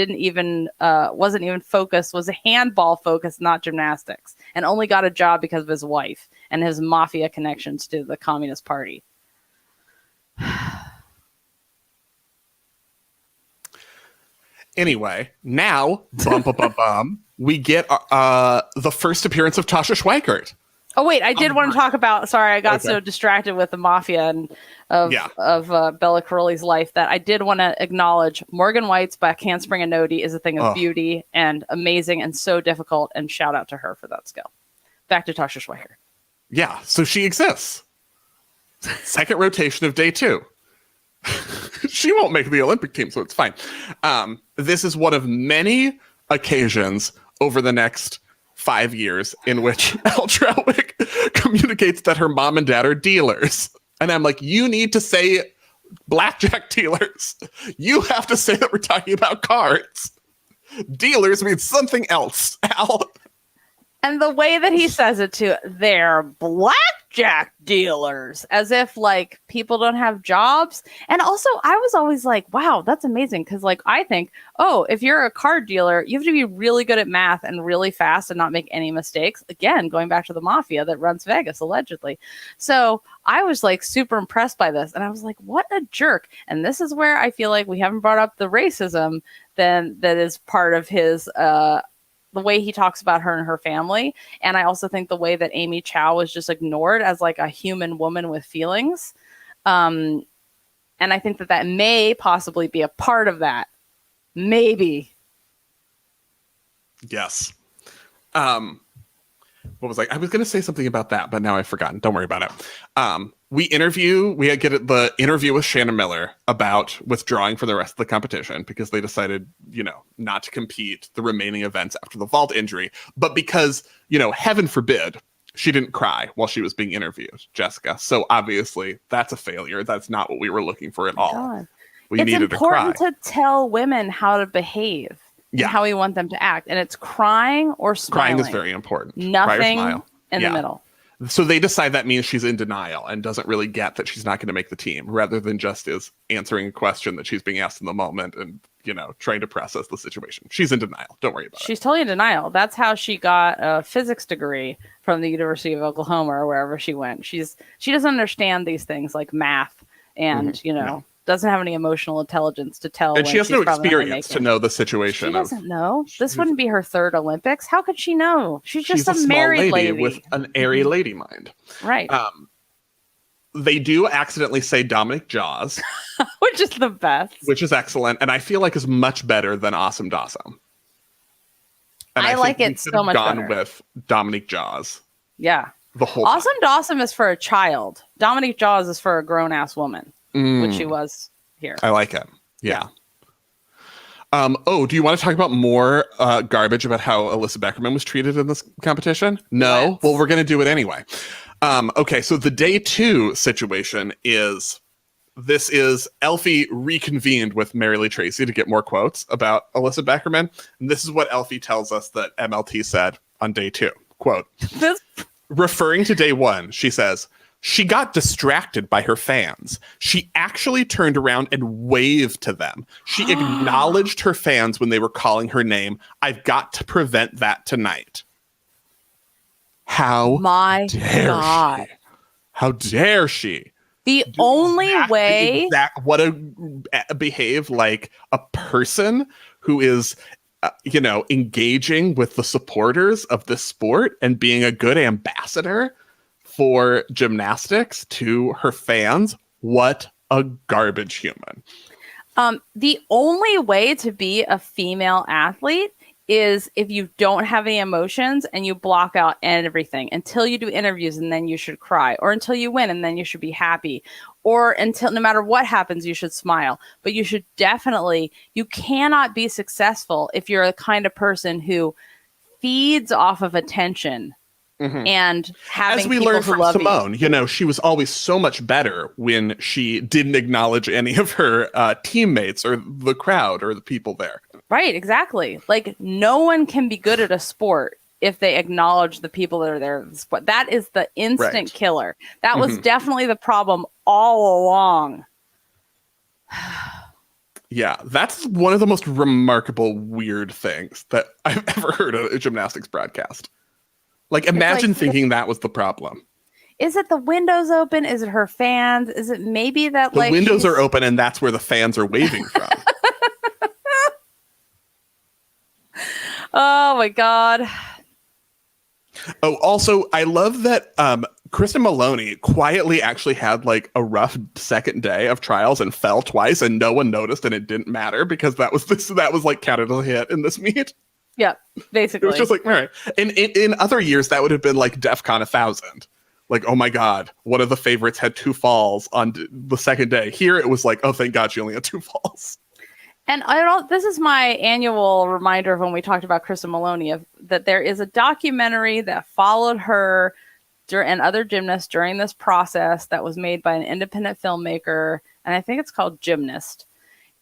wasn't even focused, was a handball focused, not gymnastics, and only got a job because of his wife and his mafia connections to the Communist Party. Anyway, now, we get the first appearance of Tasha Schwikert. Oh, wait, I did want to talk about, sorry, I got so distracted with the mafia and of Bela Karolyi's life that I did want to acknowledge Morgan White's back handspring and nodi is a thing of beauty and amazing and so difficult, and shout out to her for that skill. Back to Tasha Schwikert. Yeah, so she exists. Second rotation of day 2. She won't make the Olympic team, so it's fine. This is one of many occasions over the next 5 years in which Elle Trawick communicates that her mom and dad are dealers. And I'm like, you need to say blackjack dealers. You have to say that we're talking about cards. Dealers means something else, Al. And the way that he says it too, they're blackjack dealers, as if people don't have jobs. And also, I was always like, wow, that's amazing. Because I think, if you're a card dealer, you have to be really good at math and really fast and not make any mistakes. Again, going back to the mafia that runs Vegas, allegedly. So I was super impressed by this. And I was like, what a jerk. And this is where I feel like we haven't brought up the racism that is part of his the way he talks about her and her family. And I also think the way that Amy Chow was just ignored as a human woman with feelings. And I think that may possibly be a part of that. Maybe. Yes. What was I was going to say something about that, but now I've forgotten. Don't worry about it. We get the interview with Shannon Miller about withdrawing from the rest of the competition because they decided, not to compete the remaining events after the vault injury. But because, heaven forbid, she didn't cry while she was being interviewed, Jessica. So obviously that's a failure. That's not what we were looking for at all. God. We needed to cry. It's important to tell women how to behave. And how we want them to act. And it's crying or smiling. Crying is very important. Nothing in the middle. So they decide that means she's in denial and doesn't really get that she's not going to make the team, rather than just is answering a question that she's being asked in the moment and, trying to process the situation. She's in denial. Don't worry about it. She's totally in denial. That's how she got a physics degree from the University of Oklahoma or wherever she went. She doesn't understand these things like math and, doesn't have any emotional intelligence to tell. And she has no experience to know the situation. She doesn't know. This wouldn't be her third Olympics. How could she know? She's just a married lady with an airy lady mind. Right. They do accidentally say Dominique Dawes. Which is the best. Which is excellent. And I feel like is much better than Awesome Dawson. And I like it so much better. With Dominique Dawes. Yeah. The whole Awesome time. Dawson is for a child. Dominique Dawes is for a grown-ass woman. Which she was here. I like it. Yeah. Do you want to talk about more garbage about how Alyssa Beckerman was treated in this competition? No? Well, we're going to do it anyway. Okay, so the day 2 situation is Elfie reconvened with Mary Lee Tracee to get more quotes about Alyssa Beckerman. And this is what Elfie tells us that MLT said on day 2. Quote, referring to day 1, she says, she got distracted by her fans. She actually turned around and waved to them. She acknowledged her fans when they were calling her name. I've got to prevent that tonight. How dare she? How dare she? The only way... behave like a person who is, engaging with the supporters of this sport and being a good ambassador for gymnastics to her fans. What a garbage human. The only way to be a female athlete is if you don't have any emotions and you block out everything until you do interviews and then you should cry, or until you win and then you should be happy, or until no matter what happens, you should smile. But you cannot be successful if you're the kind of person who feeds off of attention. And having, as we learned from Simone, she was always so much better when she didn't acknowledge any of her teammates or the crowd or the people there. Right, exactly. Like, no one can be good at a sport if they acknowledge the people that are there. That is the instant killer. That was definitely the problem all along. Yeah, that's one of the most remarkable, weird things that I've ever heard of a gymnastics broadcast. Like, imagine thinking that was the problem. Is it the windows open? Is it her fans? Is it maybe that the windows are open and that's where the fans are waving from? Oh my God. Oh, also, I love that Kristen Maloney quietly actually had like a rough second day of trials and fell twice and no one noticed and it didn't matter because that was like counted as a hit in this meet. Yeah, basically. It was just like, all right. And in other years, that would have been like DEFCON 1000. Like, oh my God, one of the favorites had 2 falls on the second day. Here, it was like, oh, thank God she only had 2 falls. And this is my annual reminder of when we talked about Kristen Maloney, that there is a documentary that followed her and other gymnasts during this process that was made by an independent filmmaker. And I think it's called Gymnast.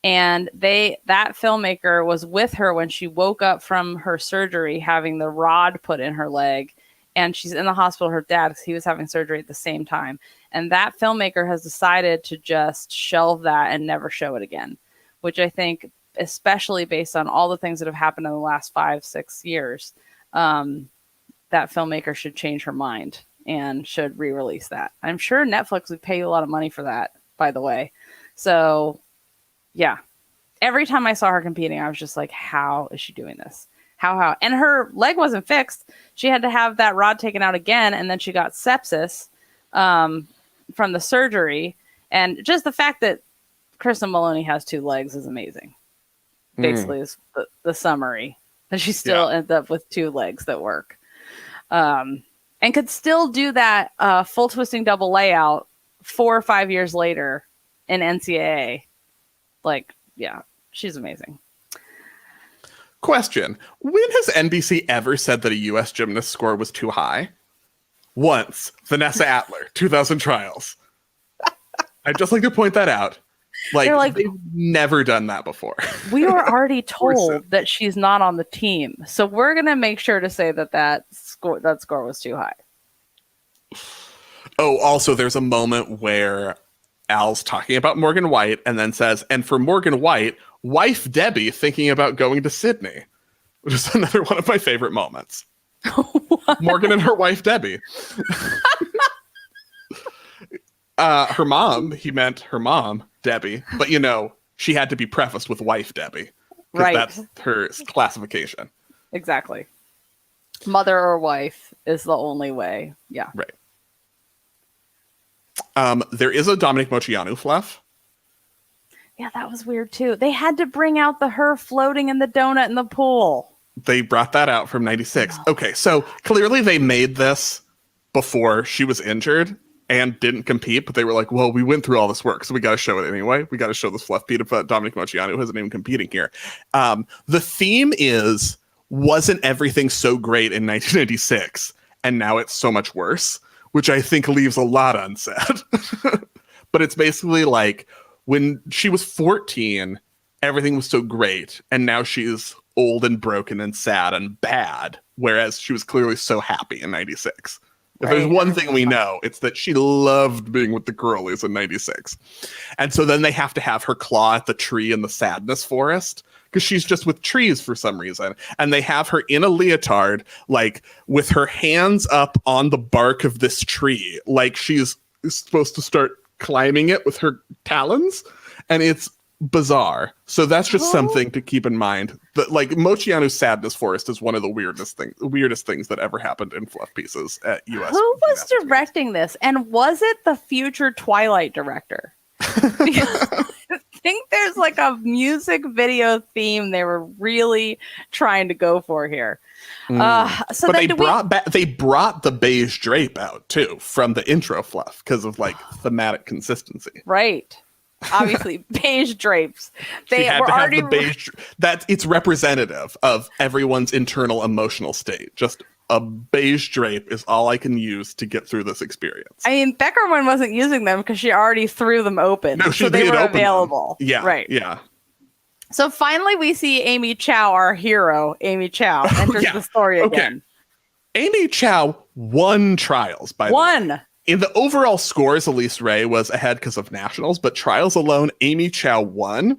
And that filmmaker was with her when she woke up from her surgery, having the rod put in her leg. And she's in the hospital, her dad, because he was having surgery at the same time. And that filmmaker has decided to just shelve that and never show it again, which I think, especially based on all the things that have happened in the last 5-6 years, that filmmaker should change her mind and should re-release that. I'm sure Netflix would pay you a lot of money for that, by the way. So... yeah. Every time I saw her competing, I was just like, how is she doing this? How? And her leg wasn't fixed. She had to have that rod taken out again. And then she got sepsis from the surgery. And just the fact that Kristen Maloney has 2 legs is amazing. Basically, is the summary. That she still ends up with 2 legs that work. And could still do that full twisting double layout 4 or 5 years later in NCAA. Like, yeah, she's amazing. Question. When has NBC ever said that a U.S. gymnast score was too high? Once. Vanessa Atler, 2000 trials. I'd just like to point that out. Like, they've never done that before. We were already told that she's not on the team. So we're going to make sure to say that score was too high. Oh, also, there's a moment where Al's talking about Morgan White and then says, and for Morgan White, wife Debbie thinking about going to Sydney, which is another one of my favorite moments. Morgan and her wife Debbie. Her mom, he meant her mom, Debbie, but she had to be prefaced with wife Debbie. Right. That's her classification. Exactly. Mother or wife is the only way. Yeah. Right. There is a Dominique Moceanu fluff. Yeah, that was weird too. They had to bring out her floating in the donut in the pool. They brought that out from 96. Oh. Okay, so clearly they made this before she was injured and didn't compete, but they were like, well, we went through all this work, so we got to show it anyway. We got to show this fluff beat of Dominique Moceanu, who isn't even competing here. The theme is, wasn't everything so great in 1996, and now it's so much worse, which I think leaves a lot unsaid. But it's basically like, when she was 14, everything was so great, and now she's old and broken and sad and bad, whereas she was clearly so happy in 96. If there's one thing we know, it's that she loved being with the girlies in 96. And so then they have to have her claw at the tree in the sadness forest because she's just with trees for some reason. And they have her in a leotard, like with her hands up on the bark of this tree, like she's supposed to start climbing it with her talons. And it's bizarre. So that's just something to keep in mind. That like Moceanu's sadness forest is one of the weirdest things that ever happened in fluff pieces at US. Who was directing this? And was it the future Twilight director? I think there's like a music video theme they were really trying to go for here. So but they brought the beige drape out too from the intro fluff because of like thematic consistency. Right. Obviously, beige drapes. They had to have the beige. It's representative of everyone's internal emotional state. Just a beige drape is all I can use to get through this experience. I mean, Beckerman wasn't using them because she already threw them open. No, so they were available. Yeah, right. Yeah. So finally, we see Amy Chow, our hero, Amy Chow, enters the story again. Amy Chow won trials by the way. In the overall scores, Elise Ray was ahead because of nationals, but trials alone, Amy Chow won.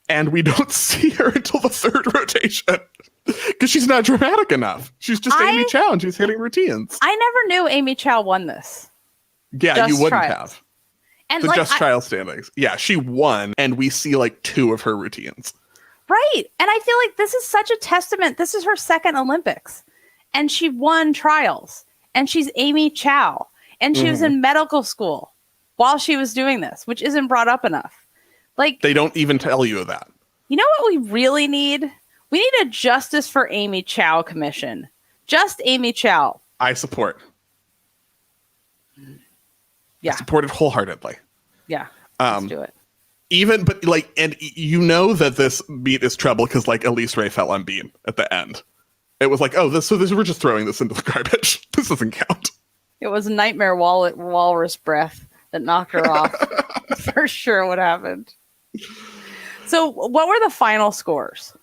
And we don't see her until the third rotation because she's not dramatic enough. She's just Amy Chow and she's hitting routines. I never knew Amy Chow won this. Yeah, you wouldn't have. And the trial standings. Yeah, she won, and we see like 2 of her routines. Right. And I feel like this is such a testament. This is her second Olympics. And she won trials. And she's Amy Chow. And she was in medical school while she was doing this, which isn't brought up enough. Like, they don't even tell you that. You know what we really need? We need a Justice for Amy Chow commission. Just Amy Chow. I support. Yeah. I support it wholeheartedly. Yeah. Let's do it. And you know that this beat is trouble because like Elise Ray fell on beam at the end. It was like, we're just throwing this into the garbage. This doesn't count. It was nightmare walrus breath that knocked her off. For sure what happened. So what were the final scores?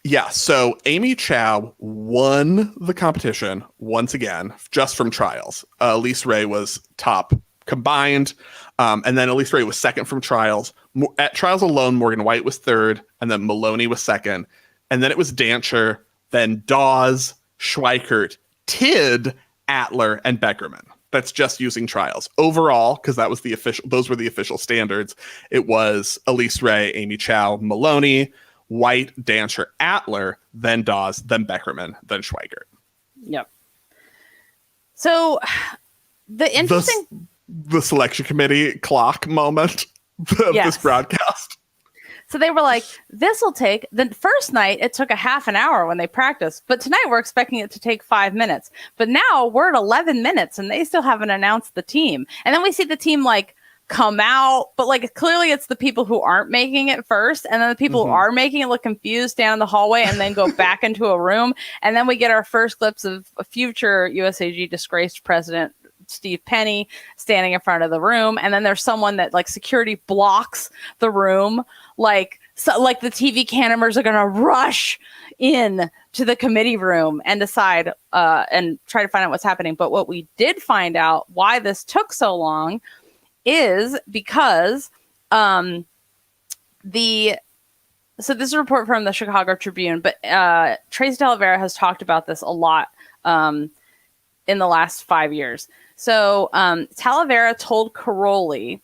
Yeah, so Amy Chow won the competition once again, just from trials. Elise Ray was top combined, and then Elise Ray was second from trials. At trials alone, Morgan White was third, and then Maloney was second. And then it was Dantzscher, then Dawes, Schwikert, Tid, Atler, and Beckerman. That's just using trials. Overall, because those were the official standards, it was Elise Ray, Amy Chow, Maloney, White, Dantzscher, Atler, then Dawes, then Beckerman, then Schwikert. Yep. So the interesting... The selection committee clock moment of this broadcast. So they were like, this will take, the first night, it took a half an hour when they practiced. But tonight we're expecting it to take 5 minutes. But now we're at 11 minutes and they still haven't announced the team. And then we see the team like come out. But like clearly it's the people who aren't making it first. And then the people who are making it look confused, stand in the hallway and then go back into a room. And then we get our first clips of a future USAG disgraced president, Steve Penny, standing in front of the room, and then there's someone that like security blocks the room, like the TV cameras are gonna rush in to the committee room and decide and try to find out what's happening. But what we did find out why this took so long is because so this is a report from the Chicago Tribune, but Tracee Talavera has talked about this a lot in the last 5 years. So Talavera told Karolyi,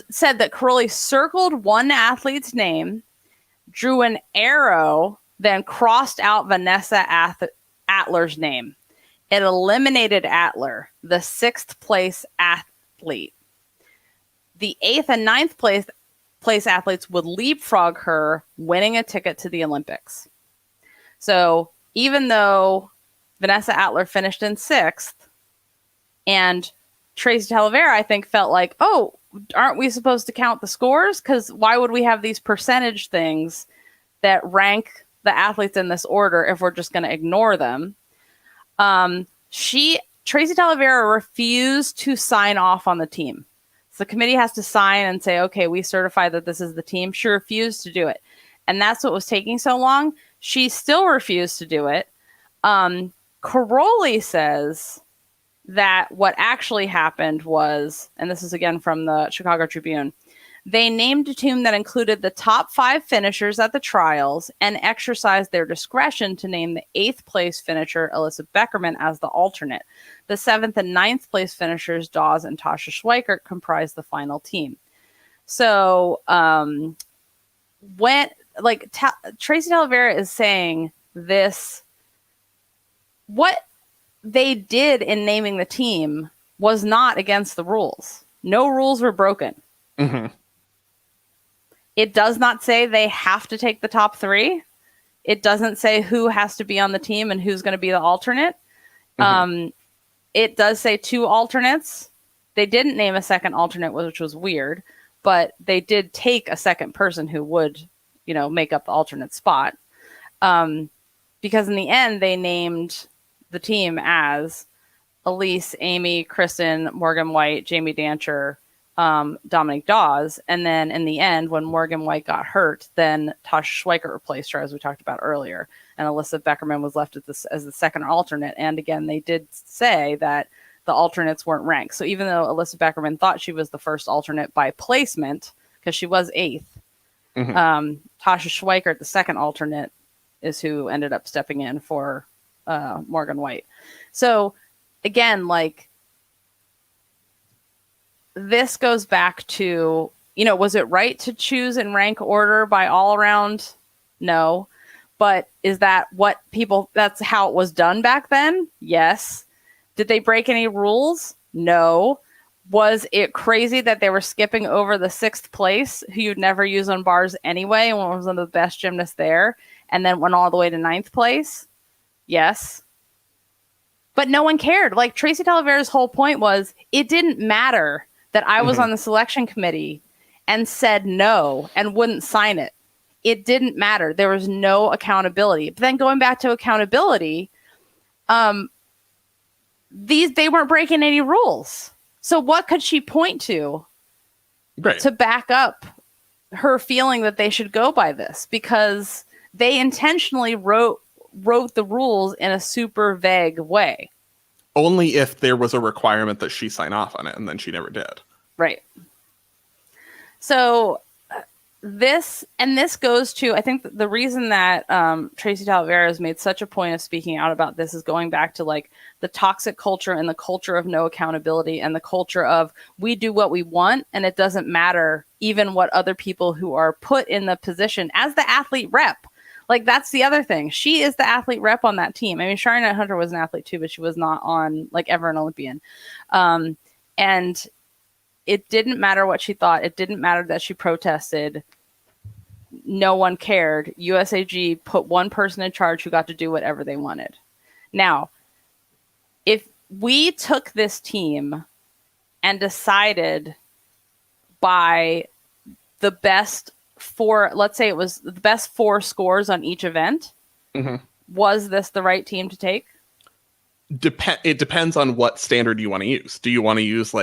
said that Karolyi circled one athlete's name, drew an arrow, then crossed out Vanessa Atler's name. It eliminated Atler, the 6th place athlete. The 8th and 9th place athletes would leapfrog her, winning a ticket to the Olympics. So even though Vanessa Atler finished in 6th, and Tracee Talavera, I think, felt like, oh, aren't we supposed to count the scores? Because why would we have these percentage things that rank the athletes in this order if we're just going to ignore them? Tracee Talavera refused to sign off on the team. So the committee has to sign and say, okay, we certify that this is the team. She refused to do it. And that's what was taking so long. She still refused to do it. Karolyi says that what actually happened was, and this is again from the Chicago Tribune, they named a team that included the top 5 finishers at the trials and exercised their discretion to name the 8th place finisher, Alyssa Beckerman, as the alternate. The 7th and 9th place finishers, Dawes and Tasha Schwikert, comprised the final team. So when Tracee Talavera is saying this, what they did in naming the team was not against the rules. No rules were broken. Mm-hmm. It does not say they have to take the top 3. It doesn't say who has to be on the team and who's going to be the alternate. Mm-hmm. It does say 2 alternates. They didn't name a second alternate, which was weird, but they did take a second person who would, make up the alternate spot. Because in the end, they named the team as Elise, Amy, Kristen, Morgan White, Jamie Dantzscher, Dominique Dawes, and then in the end, when Morgan White got hurt, then Tasha Schwikert replaced her, as we talked about earlier, and Alyssa Beckerman was left as the second alternate. And again, they did say that the alternates weren't ranked. So even though Alyssa Beckerman thought she was the first alternate by placement, because she was 8th, mm-hmm. Tasha Schwikert, the second alternate, is who ended up stepping in for Morgan White. So again, this goes back to, was it right to choose in rank order by all around? No. But is that that's how it was done back then? Yes. Did they break any rules? No. Was it crazy that they were skipping over the 6th place, who you'd never use on bars anyway, and was one of the best gymnasts there, and then went all the way to 9th place? Yes. But no one cared. Tracee Talavera's whole point was, it didn't matter that I was mm-hmm. on the selection committee and said no and wouldn't sign it. It didn't matter. There was no accountability. But then going back to accountability, they weren't breaking any rules. So what could she point to to back up her feeling that they should go by this? Because they intentionally wrote the rules in a super vague way. Only if there was a requirement that she sign off on it, and then she never did. Right. So this goes to, I think the reason that Tracee Talavera has made such a point of speaking out about this is going back to the toxic culture and the culture of no accountability and the culture of we do what we want and it doesn't matter even what other people who are put in the position as the athlete rep. That's the other thing. She is the athlete rep on that team. I mean, Sharon Hunter was an athlete too, but she was not on ever an Olympian. And it didn't matter what she thought. It didn't matter that she protested. No one cared. USAG put one person in charge who got to do whatever they wanted. Now, if we took this team and decided by the best 4, let's say it was the best 4 scores on each event, mm-hmm. was this the right team to take? It depends on what standard you want to use. Do you want to use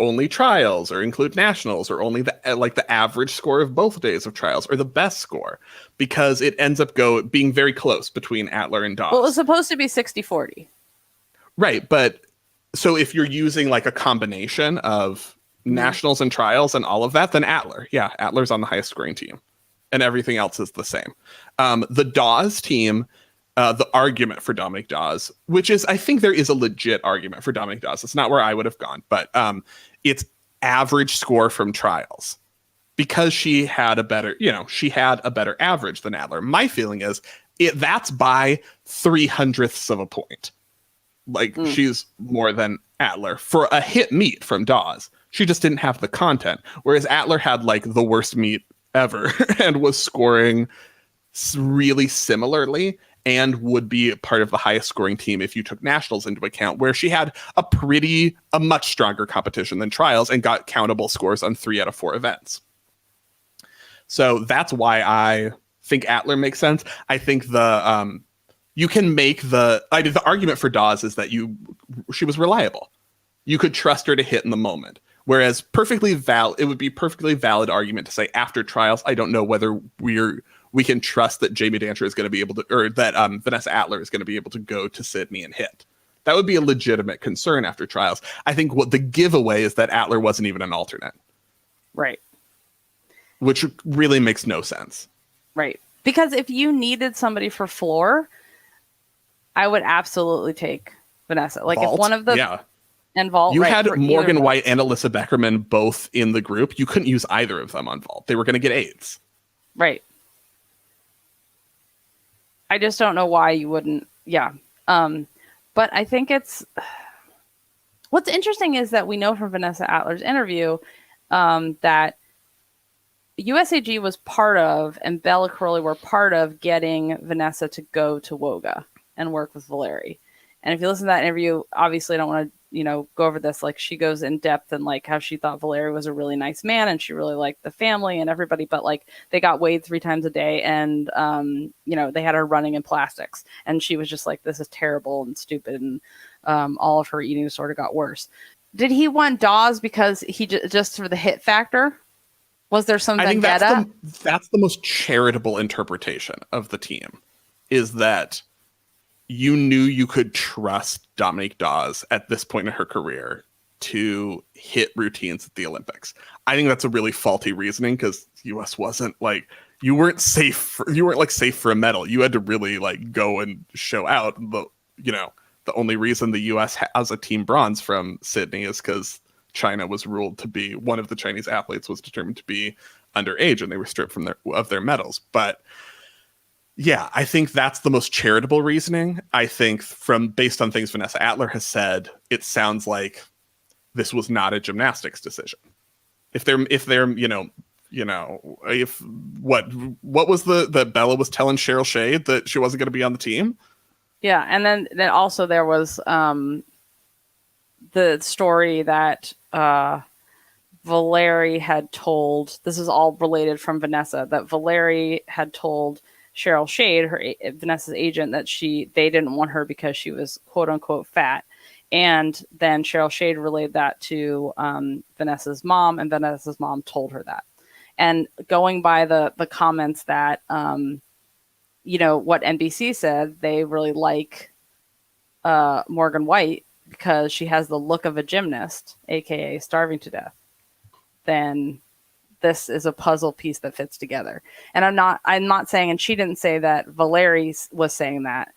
only trials or include nationals or only the average score of both days of trials or the best score, because it ends up being very close between Atler and Dawes. Well, it was supposed to be 60-40. Right, but so if you're using like a combination of nationals and trials and all of that, then Atler's on the highest scoring team, and everything else is the same. The Dawes team, the argument for Dominique Dawes, which is, I think there is a legit argument for Dominique Dawes. It's not where I would have gone, but it's average score from trials, because she had a better average than Atler. My feeling is that's by 0.03 of a point. Like, she's more than Atler for a hit meet from Dawes. She just didn't have the content, whereas Atler had like the worst meet ever and was scoring really similarly and would be part of the highest scoring team if you took nationals into account, where she had a much stronger competition than trials and got countable scores on 3 out of 4 events. So that's why I think Atler makes sense. I think you can make the argument for Dawes is that she was reliable. You could trust her to hit in the moment. Whereas it would be perfectly valid argument to say after trials, I don't know whether we can trust that Jamie Dantzscher is going to be able to, or that Vanessa Atler is going to be able to go to Sydney and hit. That would be a legitimate concern after trials. I think what the giveaway is that Atler wasn't even an alternate. Right. Which really makes no sense. Right. Because if you needed somebody for floor, I would absolutely take Vanessa. Like, Vault? If one of the... Yeah. And Vault, you had Morgan White and Alyssa Beckerman both in the group. You couldn't use either of them on Vault. They were going to get AIDS. Right. I just don't know why you wouldn't. Yeah. But I think what's interesting is that we know from Vanessa Atler's interview that USAG was part of, and Bela Karolyi were part of, getting Vanessa to go to WOGA and work with Valeri. And if you listen to that interview, obviously I don't want to, go over this. Like, she goes in depth and like how she thought Valeri was a really nice man and she really liked the family and everybody, but like they got weighed 3 times a day and, they had her running in plastics and she was just like, this is terrible and stupid. And all of her eating disorder got worse. Did he want Dawes because he just for the hit factor? Was there some vendetta? I think that's the most charitable interpretation of the team, is that you knew you could trust Dominique Dawes at this point in her career to hit routines at the Olympics. I think that's a really faulty reasoning, because US wasn't like, you weren't safe for a medal. You had to really like go and show out. The only reason the US has a team bronze from Sydney is because China was ruled to be, one of the Chinese athletes was determined to be underage and they were stripped of their medals. But yeah, I think that's the most charitable reasoning. I think based on things Vanessa Atler has said, it sounds like this was not a gymnastics decision. If what was the Bela was telling Cheryl Shade that she wasn't going to be on the team? Yeah, and then also there was the story that Valeri had told. This is all related from Vanessa, that Valeri had told Cheryl Shade, Vanessa's agent, that they didn't want her because she was quote unquote fat. And then Cheryl Shade relayed that to Vanessa's mom, and Vanessa's mom told her that. And going by the comments that, what NBC said, they really like Morgan White because she has the look of a gymnast, aka starving to death. Then this is a puzzle piece that fits together. And I'm not saying, and she didn't say that Valeri was saying that.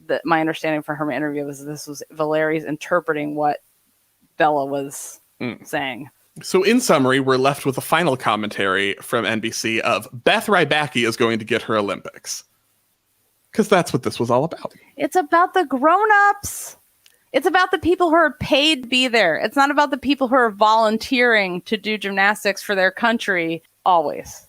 That my understanding from her interview was this was Valeri's interpreting what Bela was saying. So in summary, we're left with a final commentary from NBC of Beth Rybacki is going to get her Olympics. Because that's what this was all about. It's about the grown-ups. It's about the people who are paid to be there. It's not about the people who are volunteering to do gymnastics for their country. Always.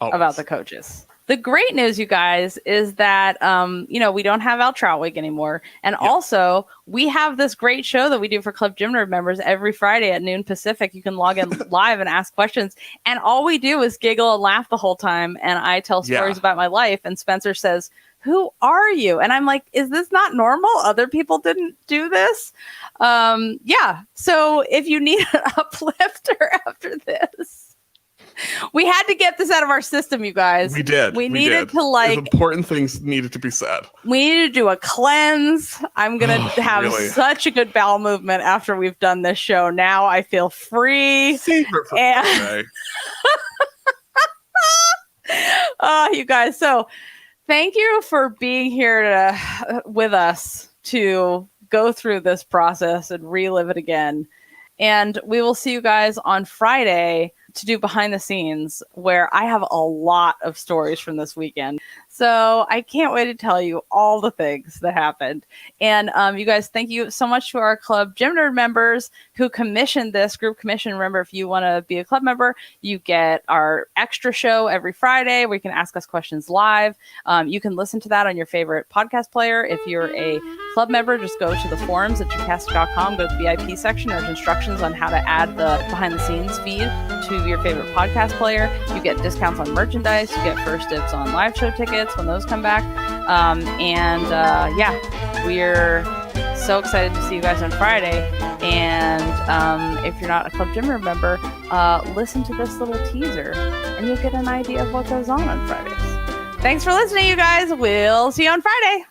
About the coaches. The great news, you guys, is that, we don't have Al Troutwig anymore. And also, we have this great show that we do for Club Gym Nerd members every Friday at noon Pacific. You can log in live and ask questions. And all we do is giggle and laugh the whole time. And I tell stories about my life. And Spencer says, who are you? And I'm like, is this not normal? Other people didn't do this. Yeah. So if you need an uplifter after this, we had to get this out of our system, you guys. We did. We needed to like important things needed to be said. We needed to do a cleanse. I'm gonna have really? such a good bowel movement after we've done this show. Now I feel free. Save it for Friday. Oh, you guys. So thank you for being here with us to go through this process and relive it again. And we will see you guys on Friday to do behind the scenes, where I have a lot of stories from this weekend. So I can't wait to tell you all the things that happened. And you guys, thank you so much to our Club Gym Nerd members who commissioned this group commission. Remember, if you want to be a club member, you get our extra show every Friday where you can ask us questions live. You can listen to that on your favorite podcast player. If you're a club member, just go to the forums at GymCastic.com, go to the VIP section. There's instructions on how to add the behind the scenes feed to your favorite podcast player. You get discounts on merchandise. You get first dibs on live show tickets when those come back. Yeah, we're so excited to see you guys on Friday. And if you're not a Club Gym Nerd member, listen to this little teaser and you'll get an idea of what goes on Fridays. Thanks for listening, you guys. We'll see you on Friday.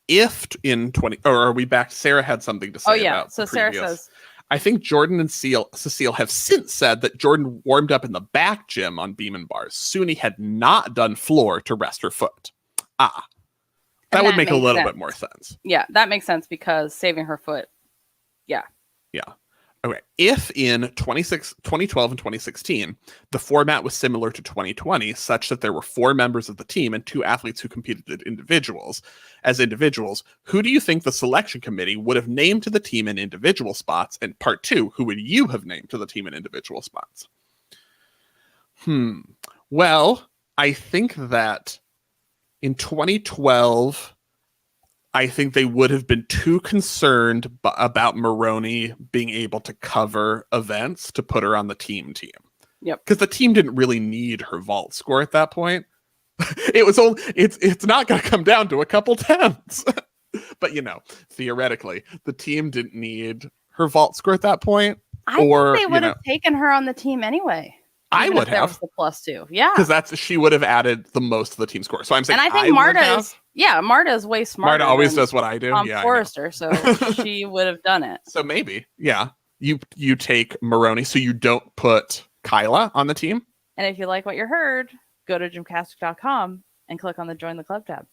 If in 20, or are we back? Sarah had something to say. Oh, yeah. About So Sarah says, I think Jordan and Cecile have since said that Jordan warmed up in the back gym on Beam Bars. Suni had not done floor to rest her foot. That would make a little bit more sense. Yeah, that makes sense because saving her foot. Yeah. Okay. If in 2012 and 2016, the format was similar to 2020, such that there were 4 members of the team and 2 athletes who competed as individuals, who do you think the selection committee would have named to the team in individual spots? And part 2, who would you have named to the team in individual spots? Well, I think that in 2012, I think they would have been too concerned about Maroney being able to cover events to put her on the team. Yep. Because the team didn't really need her vault score at that point. It's not going to come down to a couple tens. But, theoretically, the team didn't need her vault score at that point. I think they would have taken her on the team anyway. I would have. Was the +2. Yeah. Because she would have added the most to the team score. So I'm saying, and I think Marta's way smarter. Marta always does what I do. Tom Forrester, so she would have done it. So maybe, yeah, you take Maroney, so you don't put Kyla on the team. And if you like what you heard, go to gymcastic.com and click on the Join the Club tab.